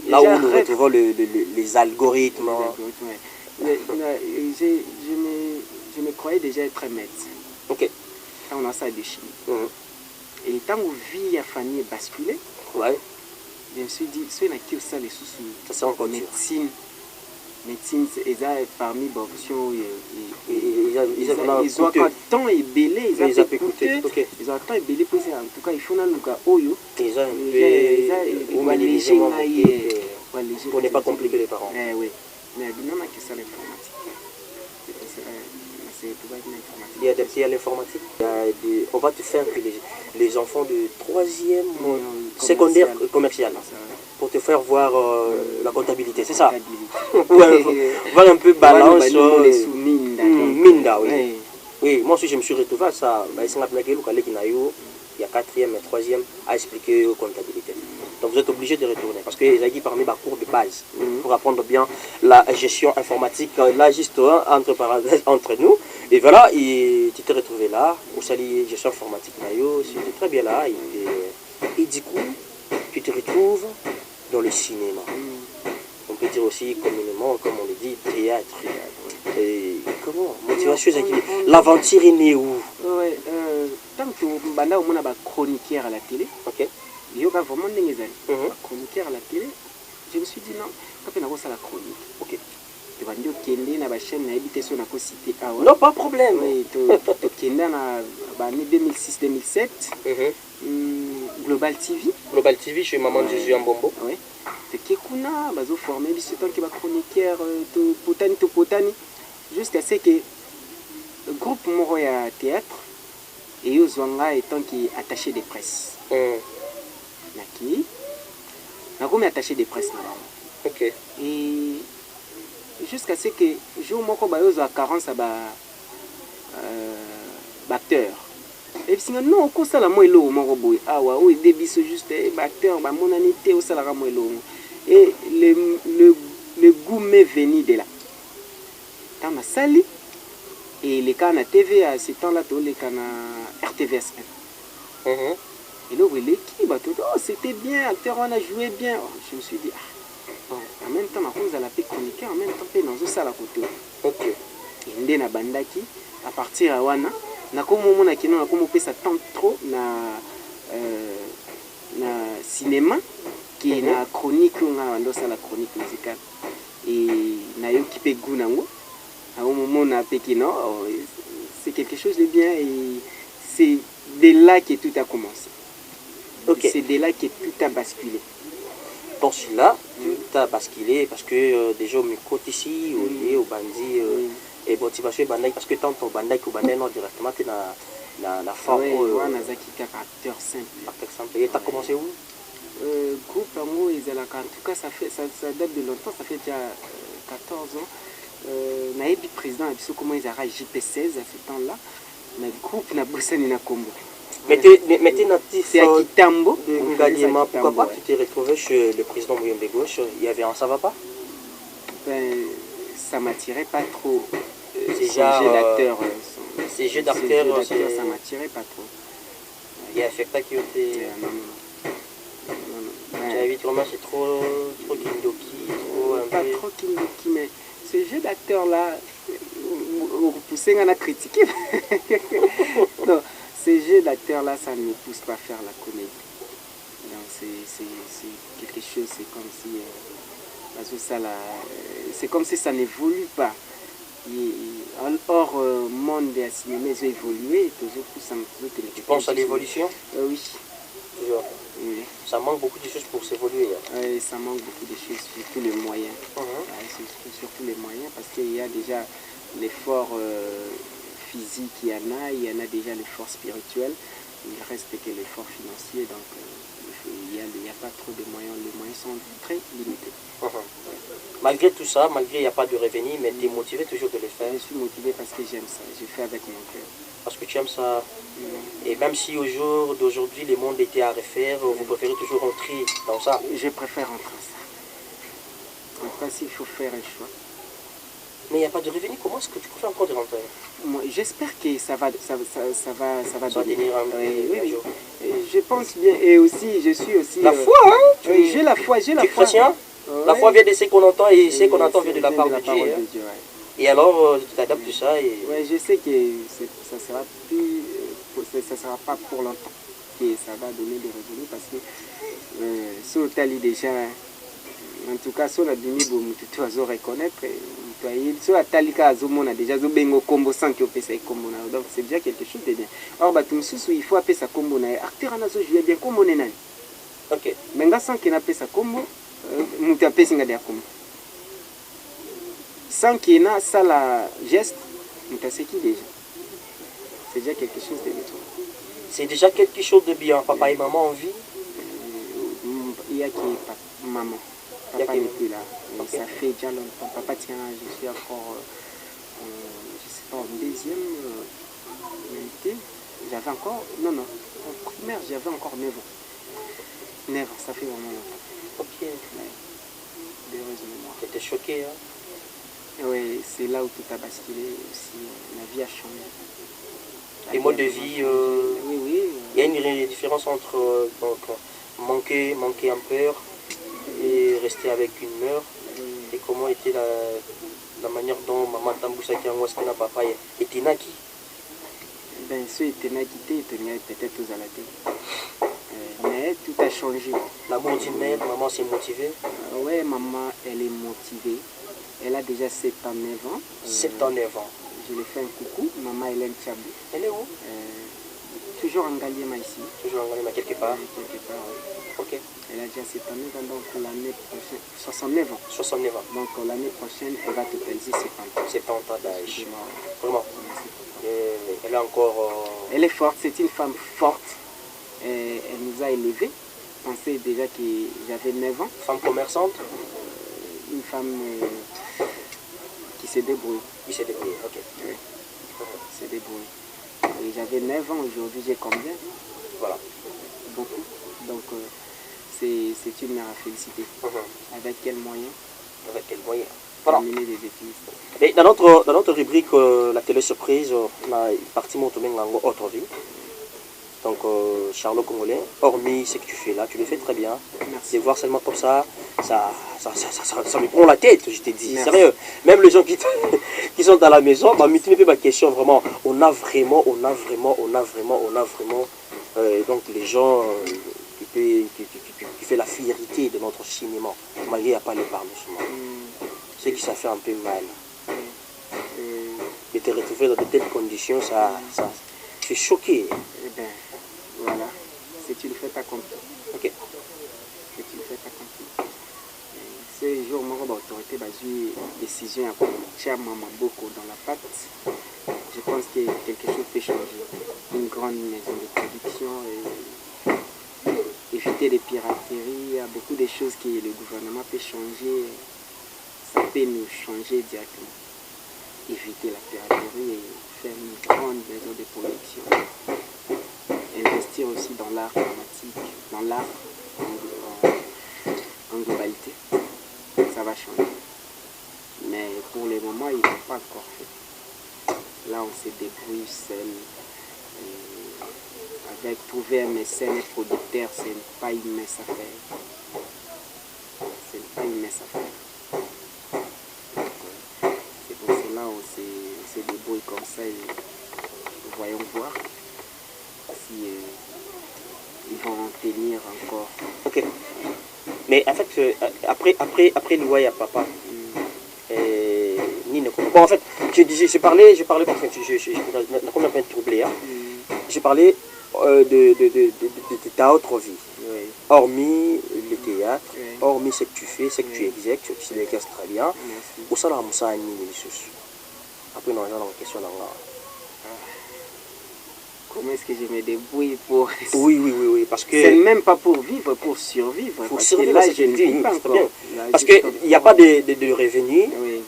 là où nous retrouvons les algorithmes. Je me croyais déjà être médecin. Ok. Quand on a ça de chimie. Et tant que vie a famille basculé, ouais. je me suis dit, si on a que ça, les sous ça c'est encore médecine, médecine eza parmi baoption ils ont temps ebele eza pe coûteux eza temps ebele mpo en tout cas il faut naluka oyo eza léger ngai pour ne pas compliquer les parents. Oui, mais binamaki ça l'informatique. Il y a des petits à l'informatique. On va te faire que les enfants de 3e secondaire commercial pour te faire voir la comptabilité, c'est ça? Voir un peu balance. Minda, oui. Oui, moi aussi je me suis retrouvé à ça. Il y a 4e et 3e à expliquer comptabilité. Donc vous êtes obligé de retourner parce que les parmi les cours de base pour apprendre bien la gestion informatique, là juste entre parenthèses entre nous. Et voilà, tu t'es retrouvé là, au sali gestion informatique, c'était très bien là. Et du coup, tu te retrouves dans le cinéma. On peut dire aussi communément, comme on le dit, théâtre. Et comment motivation, l'aventure est née où? Tant que banda on a chroniqueur à la télé, ok. Il y a vraiment des chroniqueurs à la télé. Je me suis dit non, quand on a la chronique, ok. Tu vas dire qu'il y a une chaîne d'habitation à cité. Non, pas de problème. Oui, tu es en 2006-2007. Global TV. Global TV chez Maman Jésus en Bombo. Oui. Tu es formé, c'est toi qui va chroniqueur, tu potani. Jusqu'à ce que le groupe Moroya Théâtre et Ozwanga étant qui est attaché de presse. Naki, Nagomi attaché de presse. Ok. Et jusqu'à ce que je moko bayozo à carence à batteur. Et puis non, on ça la moelo moko boy. Ah ouais, oui débit juste batteur, ba mon anité au salara moelo. Et le goût m'est venu de là. Dans ma salle et les cas na TV à ce temps-là, les cas na RTVS. Et là, c'était bien, acteur, on a joué bien. Je me suis dit, en même temps, on a la paix chroniqueur, en même temps, on a ça à côté. Ok. Et on a bandaki, à partir de Wana, on a comme ça tant trop na cinéma, qui est na chronique, on a la chronique musicale. Et on a eu qui peut gounango. À un moment, on a pékino, c'est quelque chose de bien et c'est de là que tout a commencé. Okay. C'est de là que tout a basculé. Pour cela, tout a basculé parce que déjà au micro ici, au Bandi, et motivation parce que tant au Bandi qu'au Bandi, non directement, tu as la forme. Oui, on a acteur simple. Acteur simple. Et tu as commencé où? Groupe Amour, en tout cas, ça date de longtemps, ça fait déjà 14 ans. Naïbi président, comment ils arrachent JP16 à ce temps-là. Le groupe n'a bossé ni na Combo. Mais tu es natif de Kitambo. Pourquoi pas tu t'es retrouvé chez le président Mouyembe Gauche? Il y avait un ça va pas? Ça m'attirait pas trop. Déjà, ces jeux d'acteurs, ça m'attirait pas trop. Il y a Fekta qui était. Tu vu comment c'est trop Kindoki, pas trop Kindoki, mais ce jeu d'acteur là, vous poussez à la critiquer. Non, ces jeux d'acteur là, ça ne me pousse pas à faire la comédie. C'est quelque chose, c'est comme si c'est comme si ça n'évolue pas. Hors monde des cinéma, ils ont évolué. Tu penses à l'évolution? Oui. Toujours. Oui. Ça manque beaucoup de choses pour s'évoluer. Oui, ça manque beaucoup de choses, surtout les moyens. Surtout les moyens, parce qu'il y a déjà l'effort physique, il y en a déjà l'effort spirituel, il reste que l'effort financier, donc il n'y a pas trop de moyens, les moyens sont très limités. Malgré tout ça, malgré il n'y a pas de revenu, mais tu es motivé toujours de le faire? Je suis motivé parce que j'aime ça, je fais avec mon cœur. Parce que tu aimes ça. Et même si au jour d'aujourd'hui, le monde était à refaire, vous préférez toujours rentrer dans ça? Je préfère rentrer dans ça. En principe, il faut faire un choix. Mais il n'y a pas de revenu, comment est-ce que tu préfères encore de rentrer? J'espère que ça va donner. Oui. Je pense bien, et aussi, je suis aussi... La foi, hein? J'ai la foi, Tu es chrétien? La foi vient de ce qu'on entend et ce qu'on entend vient de la part de Dieu. Et alors, tu t'adaptes à ça et... Oui, je sais que ça ne sera pas pour longtemps que ça va donner des revenus parce que sur Tali déjà, En tout cas, si on a bimi, tu dois reconnaître. Si on a talika, on a déjà bengo combo sans que ça combo. Donc c'est déjà quelque chose de bien. Or, il faut appeler ça combo. Acteur en azo, je vais bien combo. Ok. Mais sans qu'il appelle ça combo, tu appelles ça combo. Sans qu'il y ait ça la geste, tu sais qui déjà. C'est déjà quelque chose de bien. C'est déjà quelque chose de bien. Papa et maman en vie. Il y a qui est maman. Papa n'est plus là. Okay. Ça fait déjà longtemps. Papa, tiens, je suis encore, je sais pas, en deuxième unité. J'avais encore, non, en primaire, j'avais encore 9 ans. 9 ans, ça fait vraiment longtemps. Ok. Ouais. Heureusement. J'étais choqué, hein. Oui, c'est là où tout a basculé aussi. La vie a changé. Les modes de vie, oui, oui. Il y a une différence entre donc, manquer un père et rester avec une mère. Et comment était la manière dont maman Tamboussa qui a papa était naki. Ben, ceux étaient naki, peut-être aux aladés. Mais tout a changé. L'amour d'une mère, maman s'est motivée. Oui, maman, elle est motivée. Elle a déjà 7 ans, 9 ans. 7 ans, 9 ans. Je lui fais un coucou. Maman Hélène Tchabou. Elle est où? Toujours en Galiema ici. Toujours en Galiema, quelque part. Quelque part, oui. Ok. Elle a déjà 7 ans, 9 ans, donc l'année prochaine, 69 ans. 69 ans. Donc l'année prochaine, elle va totaliser 70 ans. 70 ans d'âge. Vraiment. Elle est encore... Elle est forte, c'est une femme forte. Elle nous a élevés. On sait déjà que j'avais 9 ans. Femme commerçante? Une femme qui se débrouille. Qui s'est débrouillée, ok. Oui, se débrouille. Et j'avais 9 ans, aujourd'hui j'ai combien? Voilà. Beaucoup. Donc c'est une mère à féliciter. Avec quels moyens? Avec quels moyens? Voilà. Terminer des études. Et dans notre rubrique, la télé surprise, on a parti mon autre vie. Donc, Charlot Congolais, hormis ce que tu fais là, tu le fais très bien. Merci. De voir seulement comme ça me prend la tête, je t'ai dit. Merci. Sérieux. Même les gens qui sont à la maison, bah, me fait ma question vraiment. On a vraiment, donc les gens qui fait la fierté de notre cinéma, malgré qu'il n'y a pas les parlements. Ce qui ça fait un peu mal. De te retrouver dans de telles conditions, je suis choqué. Eh bien, voilà, c'est une fête accomplie. Ok. C'est une fête accomplie. Ce jour, mon autorité a eu décision à tirer maman beaucoup dans la patte. Je pense que quelque chose peut changer. Une grande maison de production, éviter les pirateries, il y a beaucoup de choses que le gouvernement peut changer. Ça peut nous changer directement. Éviter la piraterie et faire une grande maison de production. Investir aussi dans l'art dramatique, dans l'art en globalité. Ça va changer. Mais pour le moment, il n'est pas encore fait. Là, on se débrouille seul. Avec trouver un mécène producteur, ce n'est pas une mince affaire. Ce n'est pas une mince affaire. C'est pour cela qu'on se débrouille comme ça et voyons voir si ils vont en tenir encore. Ok. Mais en fait, après l'Iwaya Papa, bon, en fait, j'ai parlé parce que je suis troublé. Hein. J'ai parlé de ta autre vie. Oui. Hormis le théâtre, Oui. hormis ce que tu fais, ce que tu exerces, tu l'exerces très bien. Merci. Où ça la moussa a mis les choses. Après, non, j'ai une question là. Comment est-ce que je me débrouille pour... Oui, parce que... C'est même pas pour vivre, pour survivre. Pour parce survivre, que là, c'est je ne vis pas très encore. bien. Là, Parce je qu'il suis n'y a pas de revenus. Oui.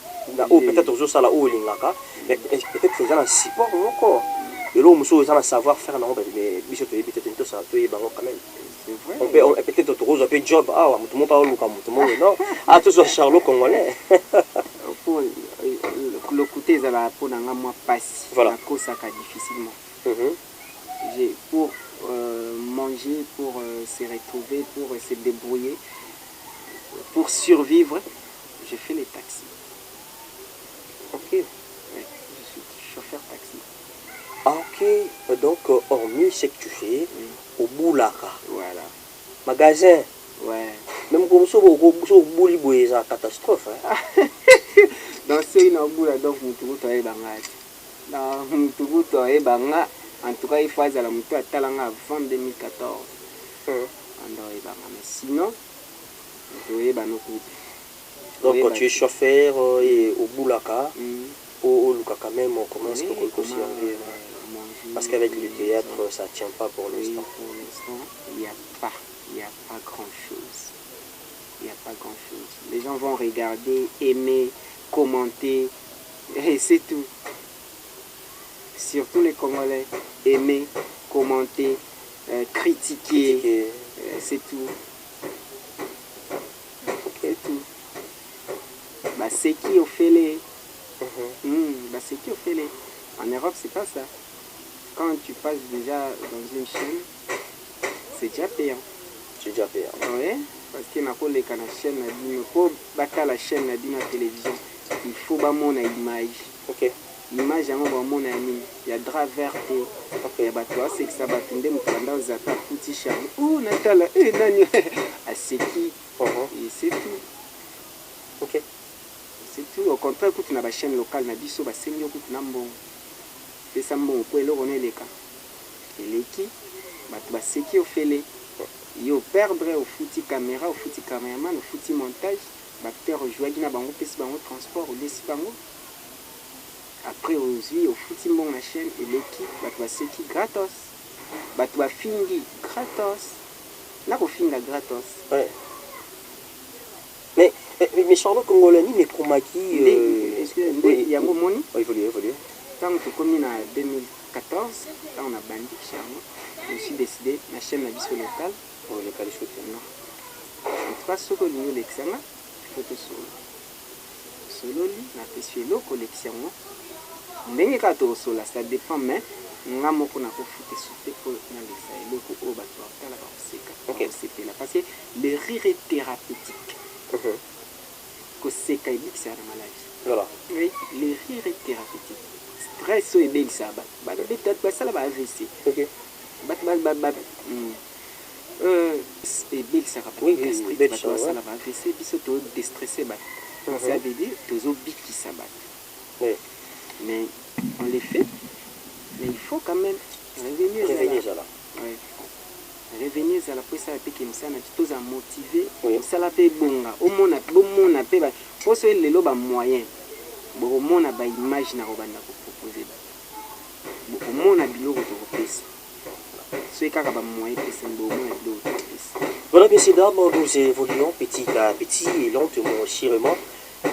Ou peut-être aux autres, là où il y a mais peut-être que les gens ont un support encore. Et là, nous avons un savoir-faire, mais peut-être ça peut quand même. C'est vrai. On peut peut-être trouver un peu de job. Ah, tout le monde parle comme tout le monde, non? Ah, tout ça, Charlot Congolais. Pour le côté de la peau, moi, passe. Voilà. La cause, ça difficilement. Pour manger, pour se retrouver, pour se débrouiller, pour survivre, je fais les taxis. Ok. Oui, je suis chauffeur taxi. Ah, ok. Donc, hormis ce que tu fais, au Boulaka, Voilà. magasin, Ouais. Même comme ça, vous bouli boye ça catastrophe. Dans ce na bula donc mutugu to ebangati. Na mutugu to ebanga en tout cas il faut à la mutu atalanga avant 2014. Ando ebanga mais sinon to ebano kutu. Donc quand tu es chauffeur et au boulaka au lukaka même comment est-ce que vous aussi parce qu'avec le théâtre ça tient pas pour l'instant. Pour l'instant, il n'y a pas grand-chose. Il n'y a pas grand-chose. Les gens vont regarder, aimer, commenter, et c'est tout. Surtout les Congolais, aimer, commenter, critiquer, c'est tout. C'est tout. Bah, c'est qui au fait les... bah, c'est qui au fait les... En Europe, c'est pas ça. Quand tu passes déjà dans une chaîne, c'est déjà payant. C'est déjà payant. Oui, parce qu'il y a une chaîne, il faut battre la chaîne de la télévision. Il faut battre mon image. Ok. L'image, il y a drap vert. Il y a c'est que ça va tomber pendant les attaques petit charme. Oh, Nathalie, c'est qui? Et c'est tout. Ok. C'est tout. Au contraire, quand tu as une chaîne locale, tu as une bon. C'est ça, mon poil, on est les cas. Et les qui? C'est qui au fait les. Il perdre au foutu caméra, au foutu caméraman, au foutu montage. Faire jouer dans le transport, au décibango. Après, aux yeux, au foutu mon la chaîne et l'équipe, c'est qui gratos. Tu vas finir gratos. Là, on finit gratos. Ouais. Mais Charlotte Congolais, mais comment qui. Il y a un moment. Il faut dire. Quand tu commis en 2014, là on a bandit Charlotte. Je me suis décidé, ma chaîne la vie locale. Oh, les calichotes. Non. En tout cas, ce que nous l'examen, il faut que solo. Solo, on a fait sur l'eau collection. Mais quand tu solo, ça dépend, mais on a beaucoup de souffle pour les l'eau pour au bateau. Parce que le rire est thérapeutique. Que c'est qu'il y a la maladie. Voilà. Oui, le rire est thérapeutique. Stress est bien ça. Peut-être ça va AVC. Ok. Et bien ça va pour gastrique. Ça va AVC. Puis ça va déstresser. Ça veut dire que tu as oublié qui ça bat. Mais on les fait. Mais il faut quand même revenir à là. Revenir à la poisse avec qui nous sommes tous à motiver. Ça la paix bonga. Au monde a paix. Pour ce les lobes moyen. Au monde a image na robanda pour proposer. Au monde a bilo pour faire. Ce qui a moyen pour c'est bon moyen bilo pour faire. Voilà, messieurs dames, nous évoluons petit à petit et lentement, sûrement.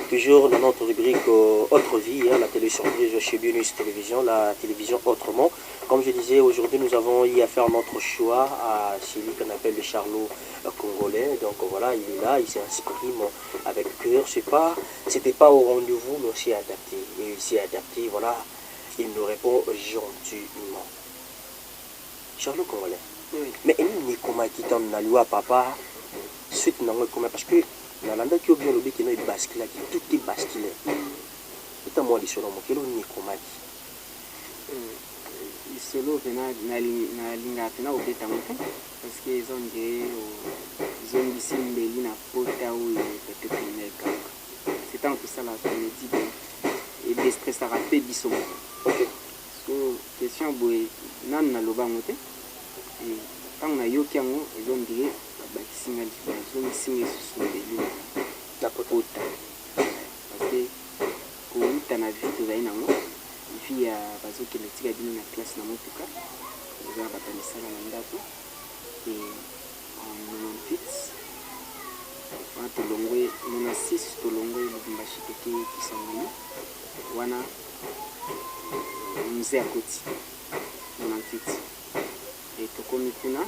Toujours dans notre rubrique Autre vie, la télé surprise chez Bionus Télévision, la télévision autrement. Comme je disais, aujourd'hui nous avons eu à faire notre choix à celui qu'on appelle le Charlot congolais. Donc voilà, il est là, il s'exprime avec cœur. C'était pas au rendez-vous, mais aussi adapté. Et il s'est adapté, voilà, il nous répond gentiment. Charlot congolais. Oui. Mais il n'est comment qui t'en a loué à papa, suite n'a pas parce que nalanda ki obien lobi ki no bascule ki tout est basculé. Ita moi les solo mo kelo ni komaki. Solo vena na linga tena obeta moto parce que ils ont ici mbeli na pota ou peut-être neka. C'est un peu ça la comédie et déstress ça rapé biso. OK. So question boy nan na loba mote et quand na yoki yango ils ont dit bakisinga libazo singa susundeli na pota parce que kuita na vitu za ina ngo ifi ya bazo kinetika dini na classe na motuka za batanisala na ndako et en 98 wana tolongwe 96 tolongwe Lubumbashi teke Kisangani wana mzee akoti 98 et tokomi kuna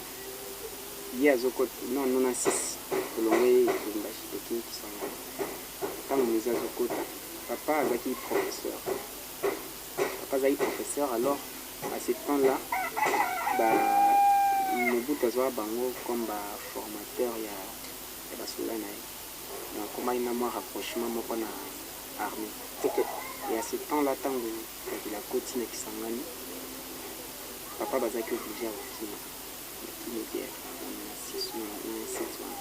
non 96 tolongwe Lubumbashi teke Kisangani ntango mzee azokota papa azaki professeur. Papa est professeur, alors à ce temps-là, Mobutu azwa bango comme formateur ya basolana. Donc comment il a un rapprochement moko na armée. Et à ce temps-là, tant que la côte na Kisangani, papa bazaki obligé à kima. Kima guerre en 6 ou 7 ans.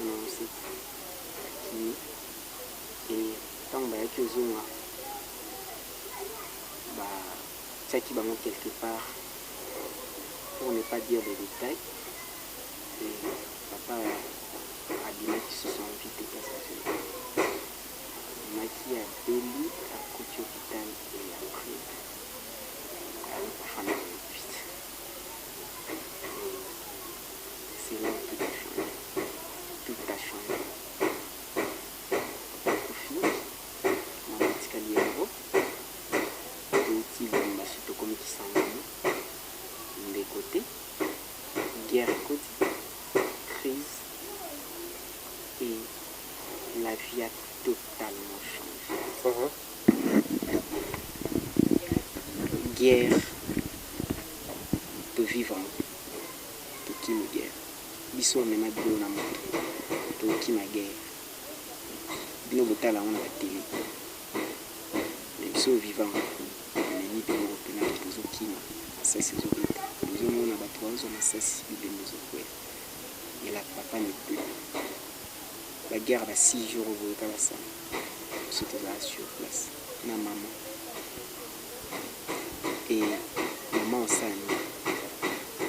na mosiki bakimi et ntango bayaki ozonga batiaki bango quelque part pour ne pas dire les détails et papa abimaki sur son vie de passation amaki abeli akoti hôpital et après alokufana vite c'est là où tout a changé kofi mwana atikali yango touti limbasi tokomi kisangani ndeko te guerre ekoti crise et la vie a totalement changé. Guerre de vivre tokimi guerre biso omema bilo na moto tokima guerre bino botala ngo na batele me biso vivant omemi biloko mpena tozokima masasi ezobeta tozomona bato bazwa masasi bibembe ezokwela ela papa ne plus la guerre va 6 jours au bout de ça c'était là sur place na maman et maman osani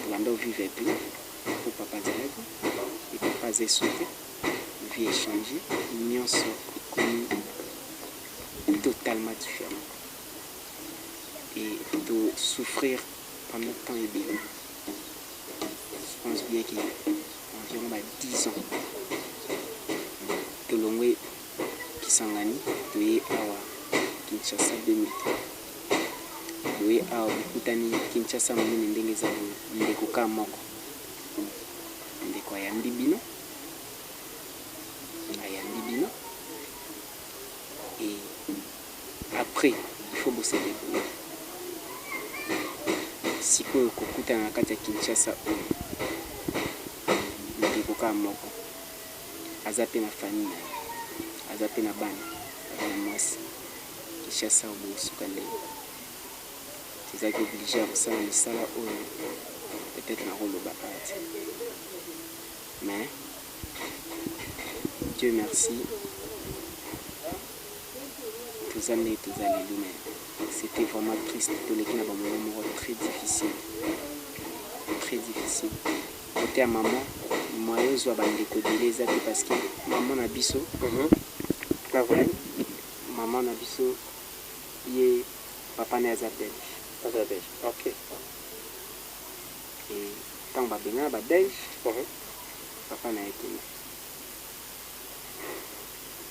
banda vivait plus pour papa direct et papa zé sauté vie échangée nyonso comme totalement différent et de souffrir pendant temps et bien je pense bien qu'il y a environ 10 ans tolongwe kisangani toye awa Kinshasa 2003 toye awa bikutani Kinshasa monene ndenge eza ndeko ka moko ndeko ayambi bino et après il faut bosser debout sikoyo kokutana na kati ya Kinshasa oyo ndeko ka moko aza pe na famille na ye aza pe na bana mwasi Kinshasa obosuka ndenge ezaki oblige ya kosala misala oyo peut-être nakoloba ate mais Dieu merci toza nde toza lelo mais c'était vraiment triste toleki na bamoko moko très difficile côté ya maman moyen ozwa bandeko dele eza te parce que maman na biso maman na biso ye papa na aza belge ok et ntango babengana babelge papa na ekende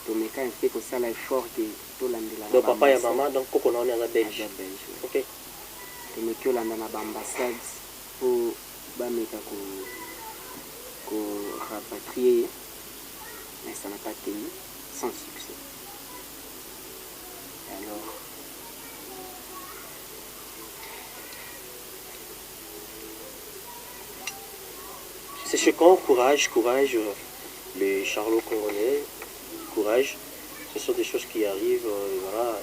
tomeka mpe kosala effort ke tolandela donc papa ya mama donc koko na oni aza belge ok tomeki olanda na baambassade mpo bameka rapatrier ye mais ça n'a pas tenu sans succès alors c'est choquant, courage, les charlots congolais, courage, ce sont des choses qui arrivent, voilà,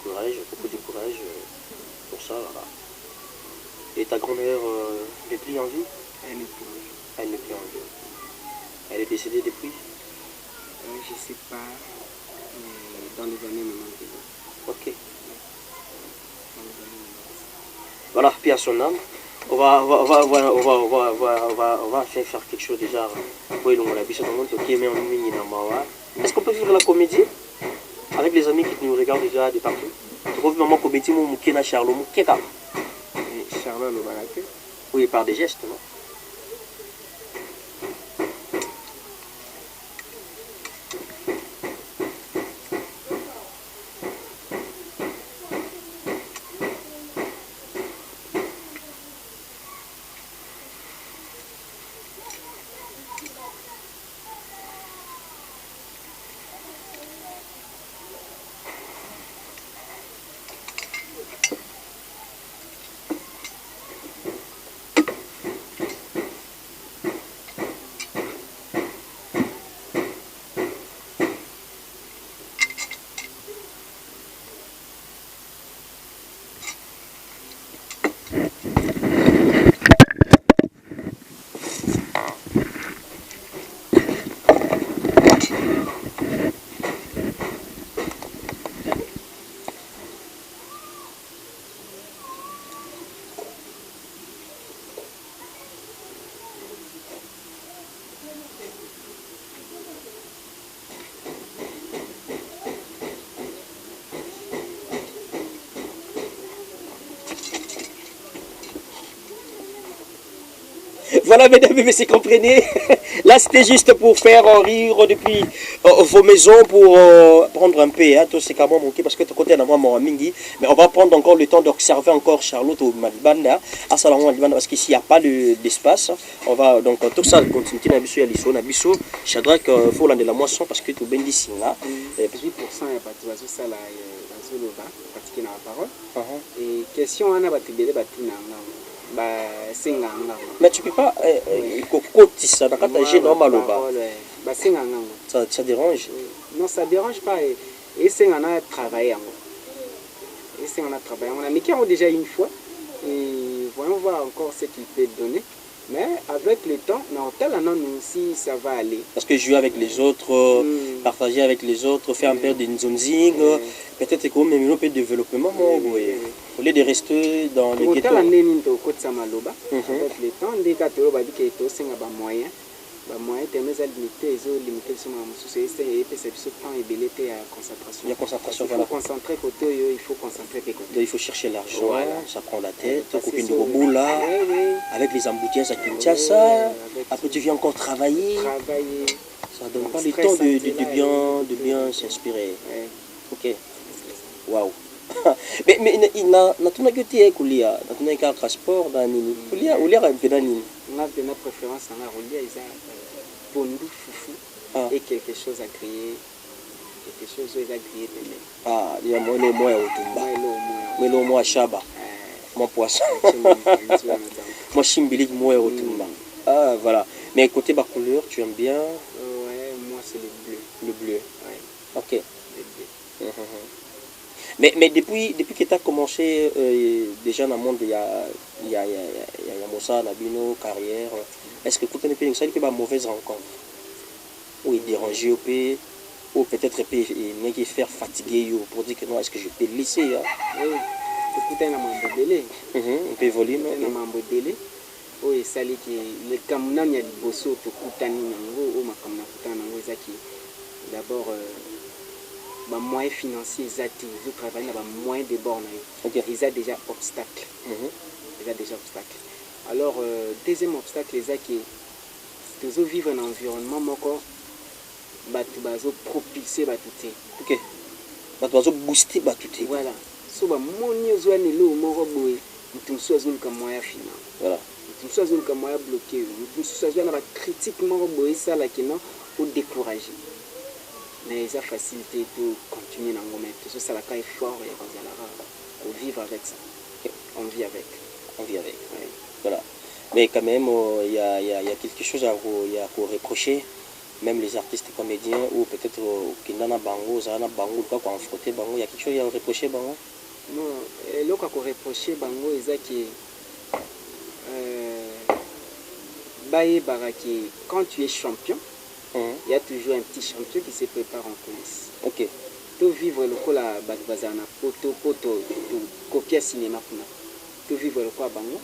courage, beaucoup de courage pour ça, voilà. Et ta grand-mère n'est plus en vie? elle n'est plus en vie. Elle n'est plus en vie. Elle est décédée depuis? Je ne sais pas, mais dans les années 90. Ok. Dans les années 90. Voilà, puis à son âme. On va faire quelque chose déjà. Est-ce qu'on peut vivre la comédie avec les amis qui nous regardent déjà de partout? Tu peux vivre la comédie, Charlot, Charlot le baraté? Oui, par des gestes, non? Voilà, mesdames et messieurs, comprenez. Là, c'était juste pour faire rire depuis vos maisons, pour prendre un peu, hein, tout c'est quand même manqué parce que tu côté mon mingi. Mais on va prendre encore le temps d'observer encore Charlotte ou Malibanda, à Salon Malibanda, parce qu'ici il n'y a pas d'espace. On va donc tout ça continuer à bisou, à l'issue, à bisou. Shadrach, il faut l'en de la moisson parce que tout bien d'ici là. 18% ya bato bazosala bazoloba pratike na baparole et question wana bato ebele batuna ngango basenga ngango. Mais tu peux pas kokotisa na kata gene maloba. Basenga ngango. Ça dérange? Non, ça dérange pas. Et c'est un travail. Et c'est un travail. On a mis déjà une fois. Et voyons voir encore ce qu'il peut donner. Mais avec le temps, non, tel an aussi, ça va aller. Parce que jouer avec les autres, partager avec les autres, faire un peu de zonzing, peut-être qu'on même un peu de développement, au lieu de rester dans le ghetto. Avec le temps, on dit que c'est un moyen. Moyen termes limité, limité sur ma société et perception temps et belleté à concentration. Il y a concentration, il faut concentrer côté, il faut concentrer côté. Il faut chercher l'argent, voilà. Ça prend la tête, copine de robot là, avec les embouteillages à Kinshasa. Après tu viens encore travailler. Ça donne pas le temps de bien s'inspirer. Ok. Waouh. Mais il n'a pas de kulia, n'a pas de transport dans nini. Kulia ou l'air un peu dans nini. On a une préférence en Arolia, ils ont pondu foufou et quelque chose à griller. Quelque chose à griller demain. Ah, il y a moi le mois au Tumba. Mais le mois Shaba. Mon poisson. Moi chimbilique moi au Tumba. Ah voilà. Mais côté ma couleur, tu aimes bien? Ouais, moi c'est le bleu. Le bleu. Ouais. Ok. Le bleu. Mais depuis que tu as commencé déjà dans le monde, il y a Mossa, Nabino, carrière, est-ce que tu as une mauvaise rencontre? Ou il dérange, ou peut-être il faire fatiguer pour dire que non, est-ce que je peux le laisser? Oui, écoutez, il y a un délai. Un peu volume. Il y a un délai. Oui, ça dit que le Cameroun, il y a des bossos, d'abord, les moyens financiers, ils travaillent dans les moyens de bornes. Ils ont déjà obstacle. Alors, deuxième obstacle, c'est que nous vivons dans un environnement qui est propulsé. Ok. Qui booster. Voilà. Si vous avez un moyen financier. Voilà. Vous avez un moyen bloqué. Vous avez une critique ou découragé. Mais il y a facilité pour continuer dans le moment. Tout ça, c'est fort et on vit avec ça. On vit avec. Oui. Voilà. Mais quand même, il y a quelque chose à reprocher. Même les artistes comédiens, ou peut-être qui n'ont pas bango, quoi qu'on frotte bango, il y a quelque chose à reprocher bango? Non, ce qu'on reproche bango, c'est que quand tu es champion, il y a toujours un petit champion qui se prépare en coulisses. Ok. Tu vivre le coup là, bazana, poto, copier cinéma kuna. Tu vivre le coup à bango.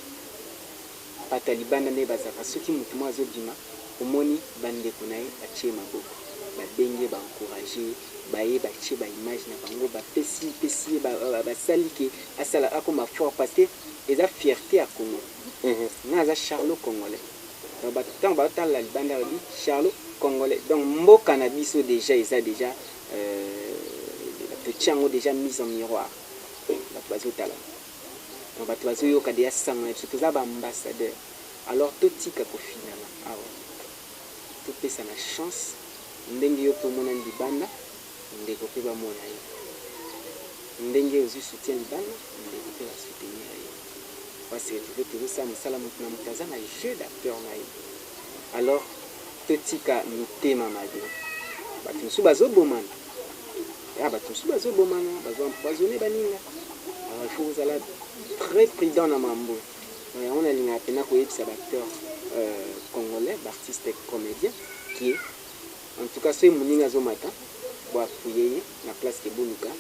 Patalibana ne bazaka. Ce qui m'a dit moi, au moni bande kunaï, bâtir ma boko, babengue, encourager, bailler, bâtir, image na bango, pessi, salike, asala akoma fort parce que ils ont fierté à Congo. Naza Charlot congolais. Donc tant la libanda dit Charlot congolais. Donc mot cannabis déjà ils ont déjà petit ont déjà mis en miroir. La toiseau talent. Donc la toiseau yo kadia sang surtout ça ambassadeur. Alors tout tika ko final. Ah ouais. Tout ça na chance ndenge yo to mona libanda ndeko pe ba mona yo. Ndenge yo soutien libanda ndeko pe ba soutenir yo. Parce que je veux que ça me salame na mutaza na jeu d'acteur na yo. Alors petit ka mité mamadi. Ba tusu bazo bomana. Ya ba tusu bazo bomana, bazo empoisonner baninga. Alors il faut vous aller très prudent dans mambo. On a linga pena ko yebisa acteur congolais, artiste et comédien qui est en tout cas c'est muninga zo matin pour appuyer la place que Boluka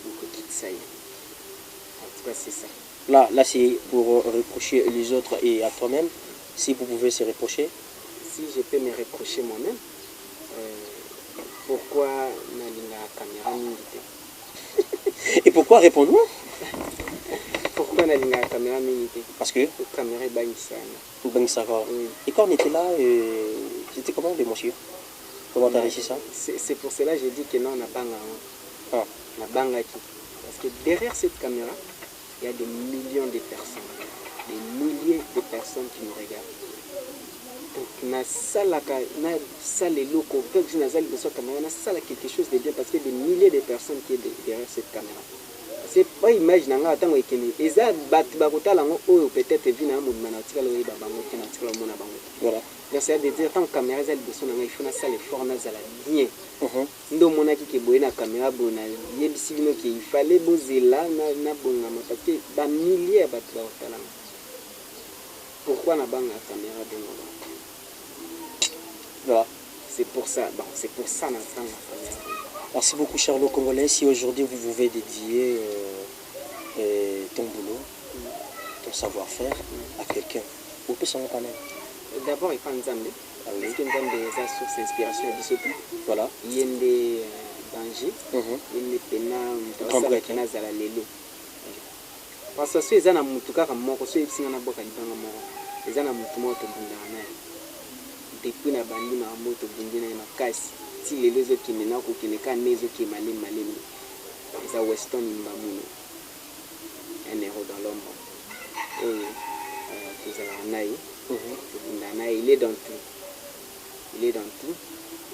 pour quitter ça. En tout cas c'est ça. Là c'est pour reprocher les autres et à toi-même. Si vous pouvez se reprocher. Si je peux me reprocher moi-même, pourquoi nalinga caméra minute? Et pourquoi répondre? Pourquoi nalinga caméra minute? Parce que la caméra est bagnissana. Ben Sakor. Oui. Et quand on était là, c'était comment l'émotion? Comment tu as réussi ça? C'est pour cela que j'ai dit que non, on n'a pas Ah. on a bangaki. Parce que derrière cette caméra, il y a des millions de personnes, des milliers de personnes qui nous regardent. Donc, na sala les locaux, quelque chose na besoin caméra, na sala quelque chose de bien parce qu'il y a des milliers de personnes qui sont derrière cette caméra. C'est pas image nanga atango ikene. Eza bat bakota lango oyo peut-être vina mo manatika lo yeba bango ki na tika lo mona bango. Voilà. Donc c'est de dire tant caméra za liboso nanga il faut na sala fort na zala bien. Ndo mona ki ke boye na caméra bona yebisi bino ki il fallait bozela na bonga parce que ba milliers bat bakota lango. Pourquoi na banga caméra bonga? Voilà. C'est pour ça. Bon, c'est pour ça na banga caméra. Merci beaucoup, Charlot Congolais. Si aujourd'hui vous pouvez dédier ton boulot, ton savoir-faire à quelqu'un, vous pouvez s'en parler. D'abord, il faut un Nzambe. Parce que Nzambe est une source d'inspiration à Bissotou. Voilà. Il y a des dangers. Il y a des pénals. Il y a des lelo. Parce que si vous avez un moutuka comme moi, si vous avez un boka libanga moi, vous avez un moutuka qui est depuis na bandi na moto bundi na makasi. Si les deux qui maintenant qui ne can les qui malin malin ça Weston Mbamuno un héros dans l'ombre et tout ça naï il est dans tout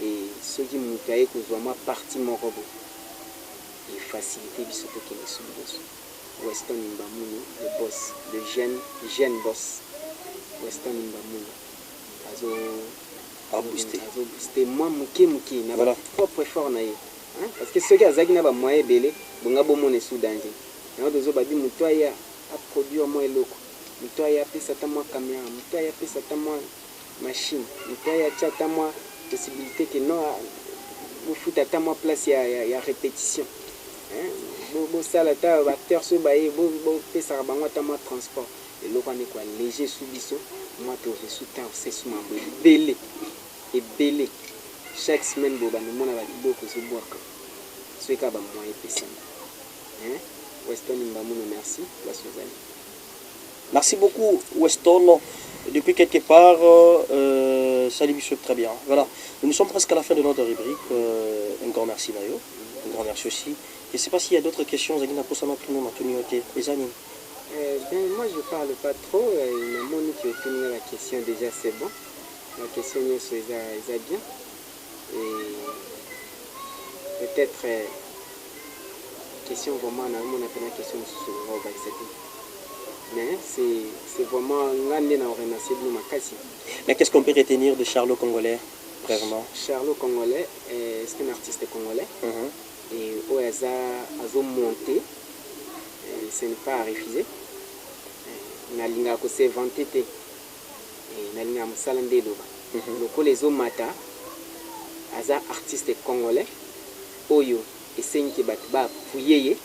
et ceux qui me caillent que vraiment partie mon robot et faciliter du surtout qui est sous le boss Weston Mbamuno le boss le jeune boss Weston Mbamuno à booster. C'était moi muke na voilà. Propre effort na ye. Parce que ceux qui azaki na ba moyen belé, bonga bomone sous danger. Na dozo ba di muto ya a produire moi eloko. Muto ya pesa ta moi caméra, muto ya pesa ta moi machine, muto ya chata moi possibilité que non vous fouta ta moi place ya répétition. Bo sala ta acteur so ba ye bo pesa ba moi ta moi transport. Eloko ne quoi léger sous biso, moi to sous temps c'est sous ma belé. Et belé chaque semaine boba nous mona ba beaucoup se boire ce ka ba moyen pesa Weston Mbamuno merci la Suzanne. Merci beaucoup Weston depuis quelque part salut monsieur très bien. Voilà, nous sommes presque à la fin de notre rubrique. Un grand merci Nayo, un grand merci aussi. Je ne sais pas s'il y a d'autres questions Zagina pour ça notre nom Antonioté les amis. Moi je parle pas trop, il m'a montré que tourner la question déjà c'est bon. La question est bien et peut-être question vraiment on appelle la question sur Robert mais c'est vraiment l'année dans remercier de Makassi. Mais qu'est-ce qu'on peut retenir de Charlot Congolais vraiment? Charlot Congolais c'est un artiste congolais et au hasard a monté ce n'est pas à refuser nalinga ko se vanter nalinga musala ndeloba loko les omata aza artiste congolais oyo esengi bat ba fuyeye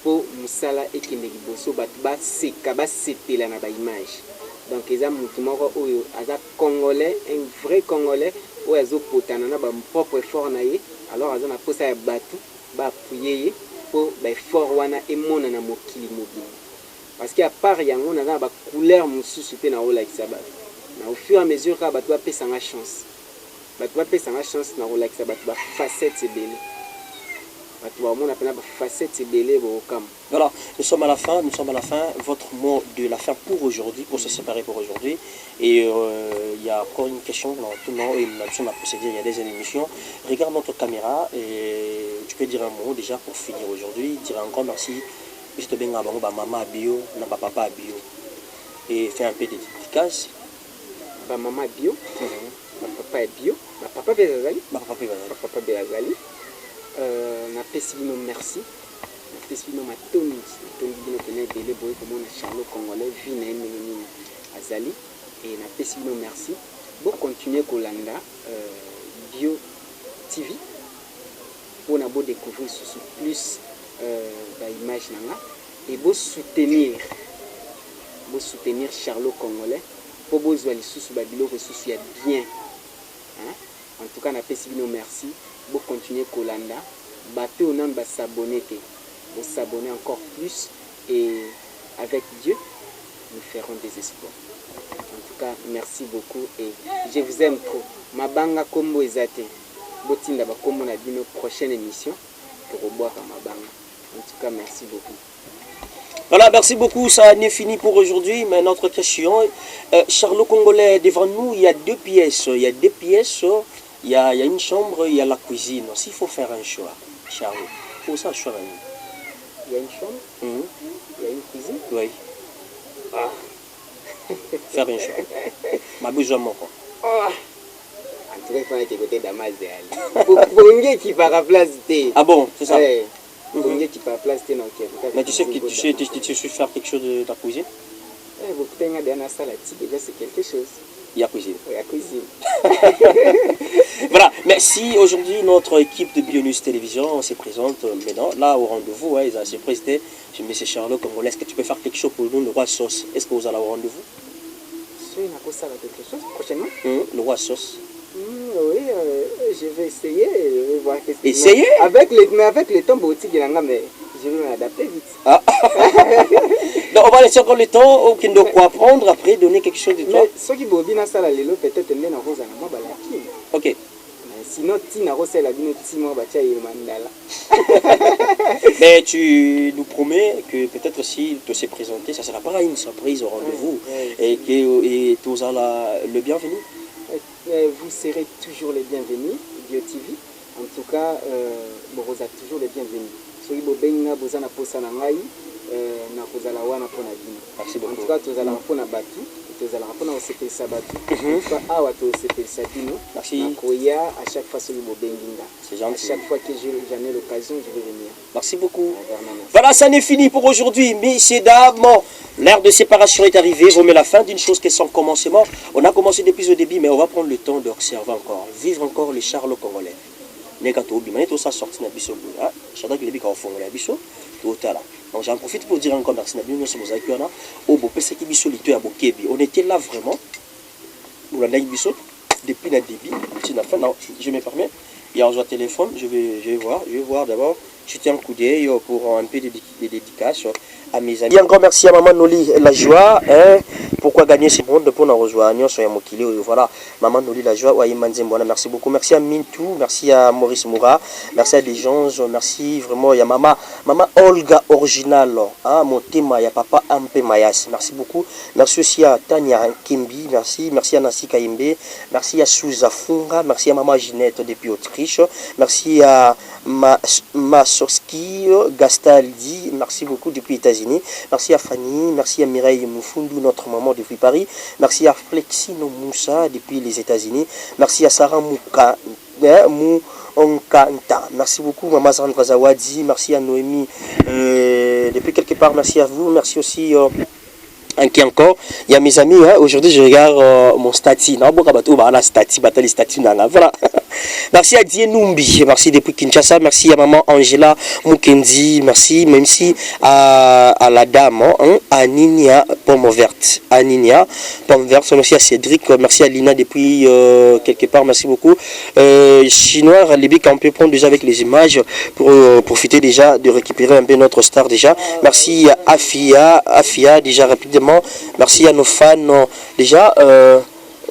po musala ekende liboso bat ba seka ba sepela na ba image donc eza mutu moko oyo aza congolais un vrai congolais oyo azopotana na ba propre effort na ye alors aza na posa ya batu ba fuyeye po ba effort wana emona na mokili mobile. Parce qu'à part yango na ba couleur mususu pe na ola kisaba na au fur et à mesure ka ba to pesa nga chance na ola kisaba ba facette belé ba to mona pe na ba facette belé bo kam. Voilà, nous sommes à la fin, votre mot de la fin pour aujourd'hui, pour se séparer pour aujourd'hui. Et il y a encore une question, tout le monde, on a procédé il y a des émissions. Regarde notre caméra et tu peux dire un mot déjà pour finir aujourd'hui, dire un grand merci. Je te benga bango ba maman bio na ba papa bio et faire un peu de dédicace ba maman bio ba papa bio ba papa bezali na pesibino merci na pesibino matoni bino tene délai boy comme on a Charlot Congolais vina nini azali et na pesibino merci bon continuer kolanda bio TV pour na bo découvrir plus image nanga et beau soutenir Charlot Congolais pour besoin les sous babilo ressources bien en tout cas na pesibino merci pour continuer kolanda bateau on va s'abonner pour s'abonner encore plus et avec Dieu nous ferons des espoirs. cas, merci beaucoup et je vous aime trop. Mabanga Kombo Ezate. Botinda ba Kombo na bino prochaine émission pour boire Mabanga. En tout cas, merci beaucoup. Voilà, merci beaucoup. Ça n'est fini pour aujourd'hui. Mais notre question, Charlot Congolais, devant nous, il y a deux pièces. Il y a deux pièces. Il y a une chambre, il y a la cuisine. S'il faut faire un choix, Charlot, il faut ça choisir. Il y a une chambre, il y a une cuisine. Oui. Ah. Faire un choix. Ma besoin mon quoi. En tout cas, il faut être côté d'Amaz de Ali. Pour une qui part place. Ah bon, c'est ça. Pour une qui part place. Mais tu sais que tu sais faire quelque chose de la cuisine. Vous pouvez aller dans la salle, déjà c'est quelque chose. Il y a cuisine. Il y a cuisine. Voilà, merci. Aujourd'hui, notre équipe de Bionus Télévision se présente maintenant, là au rendez-vous. Ils ont se présenté. Je me suis Charlot Congolais. Est-ce que tu peux faire quelque chose pour nous, le roi sauce? Est-ce que vous allez au rendez-vous? Je vais quelque chose prochainement. Le roi sauce. Oui, je vais essayer. Je vais voir qu'est-ce que essayer? Mais avec le temps, mais je vais m'adapter vite. Ah. Donc on va laisser encore le temps au Kindo pour apprendre, après donner quelque chose de toi. Mais ceux qui vont bien ça là, peut-être même en rose à la ok. Sinon, Tina Rossel a dit que mois mandala. Mais tu nous promets que peut-être s'il te s'est présenté, ça ne sera pas une surprise au rendez-vous et que tu auras le bienvenu. Vous serez toujours les bienvenus, Bio TV. En tout cas, vous êtes toujours les bienvenus. Soki bobenga bozana posa na ngai na kozala wana pona bino. Merci beaucoup. En tout cas, tozala pona batu, tozala pona osepelisa batu. Awa tosepelisa bino. Merci. Nakoya à chaque fois soki bobenginga. C'est gentil. À chaque fois que j'en ai l'occasion, je vais venir. Merci beaucoup. Voilà, ça n'est fini pour aujourd'hui. Messieurs, dames, l'ère de séparation est arrivée. Vous mettez la fin d'une chose qui est son commencement. On a commencé depuis le début, mais on va prendre le temps d'observer encore, vivre encore les Charlots Congolais. Donc j'en profite pour dire encore merci. On était là vraiment. Depuis le début, je me permets. Il y a un téléphone, je vais voir d'abord. Je tiens un coup d'œil pour un peu de dédicace à mes amis. Et encore merci à Maman Noli la joie. Pourquoi gagner ce monde pour nous rejoindre? Voilà, Maman Noli la joie. Merci beaucoup. Merci à Mintou, merci à Maurice Moura, merci à Desjonges, merci vraiment. Il y a Maman Olga Original, mon thème, il y a Papa Ampe Mayas. Merci beaucoup. Merci aussi à Tania Kimbi, merci à Nancy Kaimbe, merci à Souza Funga, merci à Maman Ginette depuis Autriche, merci à Masoski Gastaldi, merci beaucoup depuis États-Unis. Merci à Fanny, merci à Mireille Moufoundou, notre maman depuis Paris. Merci à Flexino Moussa depuis les États-Unis. Merci à Sarah Moukanta. Merci beaucoup Maman Sandra Zawadi. Merci à Noémie depuis quelque part. Merci à vous. Merci aussi qui encore, il y a mes amis, aujourd'hui je regarde mon statut. Voilà. Merci à Die Numbi, merci depuis Kinshasa, merci à Maman Angela Mukendi, merci même si à la dame, à Ninia Pomme Verte, merci à Cédric, merci à Lina depuis quelque part, merci beaucoup. Chinois, Libye, on peut prendre déjà avec les images pour profiter déjà de récupérer un peu notre star déjà. Merci à Afia déjà rapidement. Merci à nos fans déjà.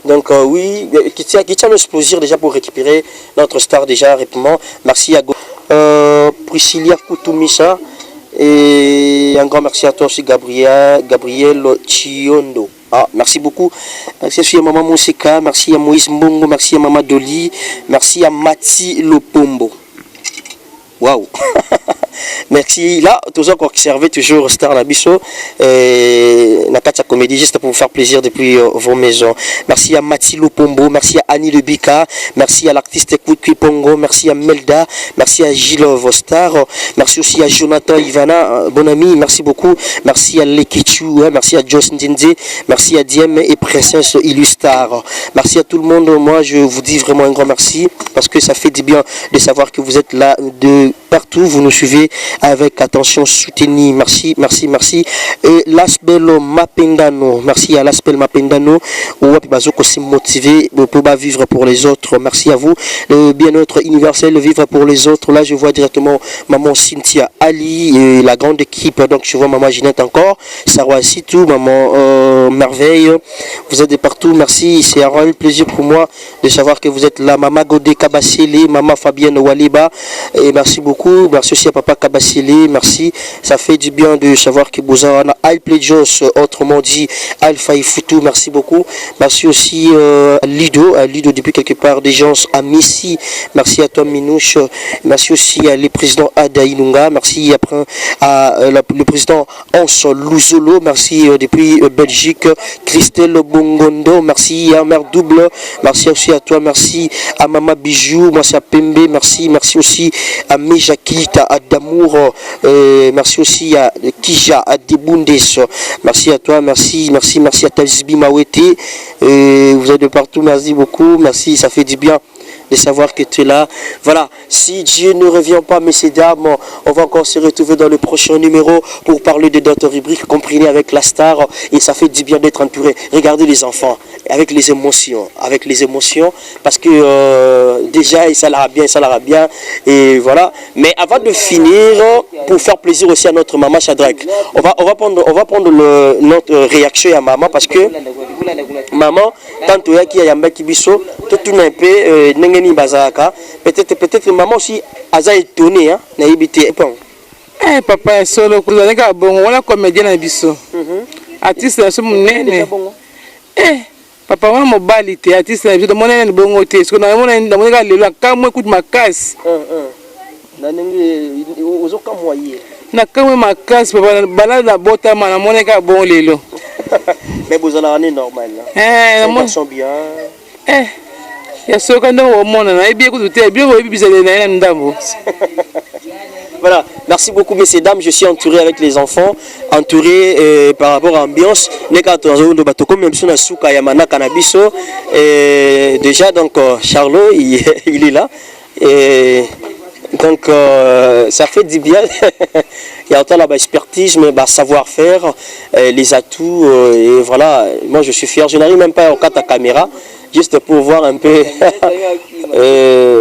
Donc oui, qui tient à nous plaisir déjà pour récupérer notre star déjà rapidement. Merci à Priscilla Koutoumissa et un grand merci à toi aussi Gabriel Chiondo. Merci beaucoup. Merci à Maman Mousseka, merci à Moïse Mbongo, merci à Maman Doli, merci à Mati Lopombo. Waouh. Merci. Là, toujours encore servez toujours Star Nabiso Nakatia Comédie juste pour vous faire plaisir depuis vos maisons. Merci à Mathilou Pombo, merci à Annie Lebika, merci à l'artiste Kwikwi Pongo, merci à Melda, merci à Gilles Vostar, merci aussi à Jonathan Ivana, bon ami, merci beaucoup. Merci à Lekichu, merci à Joss Ndinzi, merci à Diem et Princesse Illustar. Merci à tout le monde. Moi, je vous dis vraiment un grand merci parce que ça fait du bien de savoir que vous êtes là partout, vous nous suivez avec attention soutenue. Merci, merci, merci. Et l'aspect Mapendano, merci à l'aspect Mapendano, où on s'est motivé pour vivre pour les autres. Merci à vous. Le bien-être universel, vivre pour les autres. Là, je vois directement maman Cynthia Ali et la grande équipe. Donc, je vois maman Ginette encore, Sarwa Sitou, maman Merveille. Vous êtes de partout. Merci. C'est un réel plaisir pour moi de savoir que vous êtes là. Maman Godé Kabassele, maman Fabienne Waliba. Et merci beaucoup. Merci aussi à papa Kabassele. Merci. Ça fait du bien de savoir que vous avez Alpléjos, autrement dit Alpha Ifutu. Merci beaucoup. Merci aussi à Lido depuis quelque part des gens à Messi. Merci à toi Minouche. Merci aussi à le président Ada Inunga. Merci après le président Ans Louzolo. Merci depuis Belgique. Christelle Bongondo. Merci à Mère Double. Merci aussi à toi. Merci à Mama Bijou. Merci à Pembe. Merci aussi à Mejakita, à Damour. Merci aussi à Kija, à Debundes. Merci à toi. Merci à Tazbi Mawete. Vous êtes de partout. Merci beaucoup. Merci. Ça fait du bien de savoir que tu es là. Voilà, si Dieu ne revient pas, messieurs, dames, on va encore se retrouver dans le prochain numéro pour parler de d'autres rubriques, comprenez, avec la star, et ça fait du bien d'être entouré. Regardez les enfants, avec les émotions, parce que déjà, ça l'ira bien, et voilà. Mais avant de finir, pour faire plaisir aussi à notre maman Shadrach, on va prendre notre réaction à maman, parce que maman, tant qu'il y a un kibiso, tout un peu, peut-être maman aussi a étonné, hein, n'a évité. Eh papa solo kuzaleka bongo wala comédien na biso. Artiste na somo nene. Papa wana mobali te artiste na biso monene bongo te. Siko na mona lelo kamwe kuti makasi. Na ndenge ozoka moye. Na kamwe makasi papa bala na bota mana moneka bongo lelo. Mais vous allez normal là. Moi sont bien. Ya soka ndo mona na ebi kututé bien bo bizele na ndambo. Voilà, merci beaucoup messieurs dames, je suis entouré avec les enfants, entouré par rapport à l'ambiance. Déjà donc Charlot il est là. Et donc ça fait du bien. Il y a autant la expertise, mais savoir-faire, les atouts et voilà. Moi je suis fier, je n'arrive même pas au cas de caméra. Juste pour voir un peu.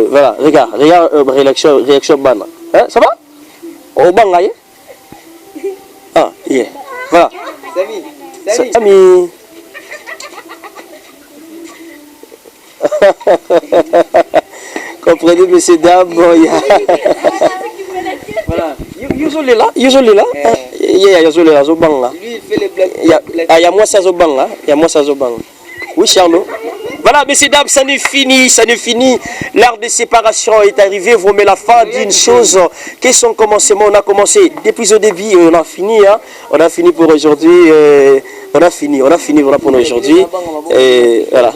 Voilà, regarde, réaction ban. Hein, ça va? Au bangaye? Ah, yeah. Voilà. Sami. Comprenez, messieurs, dames. Voilà. Yozole là. Il fait les blagues. Il y a moi ça zo banga. Oui, Charlot. Voilà, messieurs, dames, ça n'est fini. L'art de séparation est arrivé. Vous mettez la fin d'une chose. Qu'est son commencement? On a commencé depuis au début, on a fini. Hein? On a fini pour aujourd'hui. On a fini voilà pour aujourd'hui. Et voilà.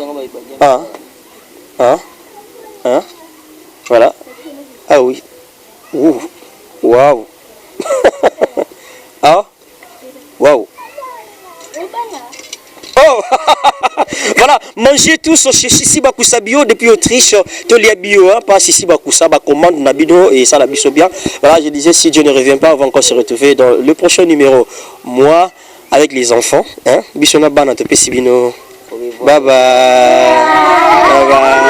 Voilà. Ah oui. Waouh. Ah. Waouh. Oh. Voilà, mangez tous chez Sissi Bakusa Bio depuis Autriche, Tolia Bio, hein, pas Sissi Bakusa, commande Nabido et ça la biso bien. Voilà, je disais, si Dieu ne revient pas, on va encore se retrouver dans le prochain numéro. Moi, avec les enfants, hein, Bisona Bana Tepe Sibino. Bye bye. Bye bye.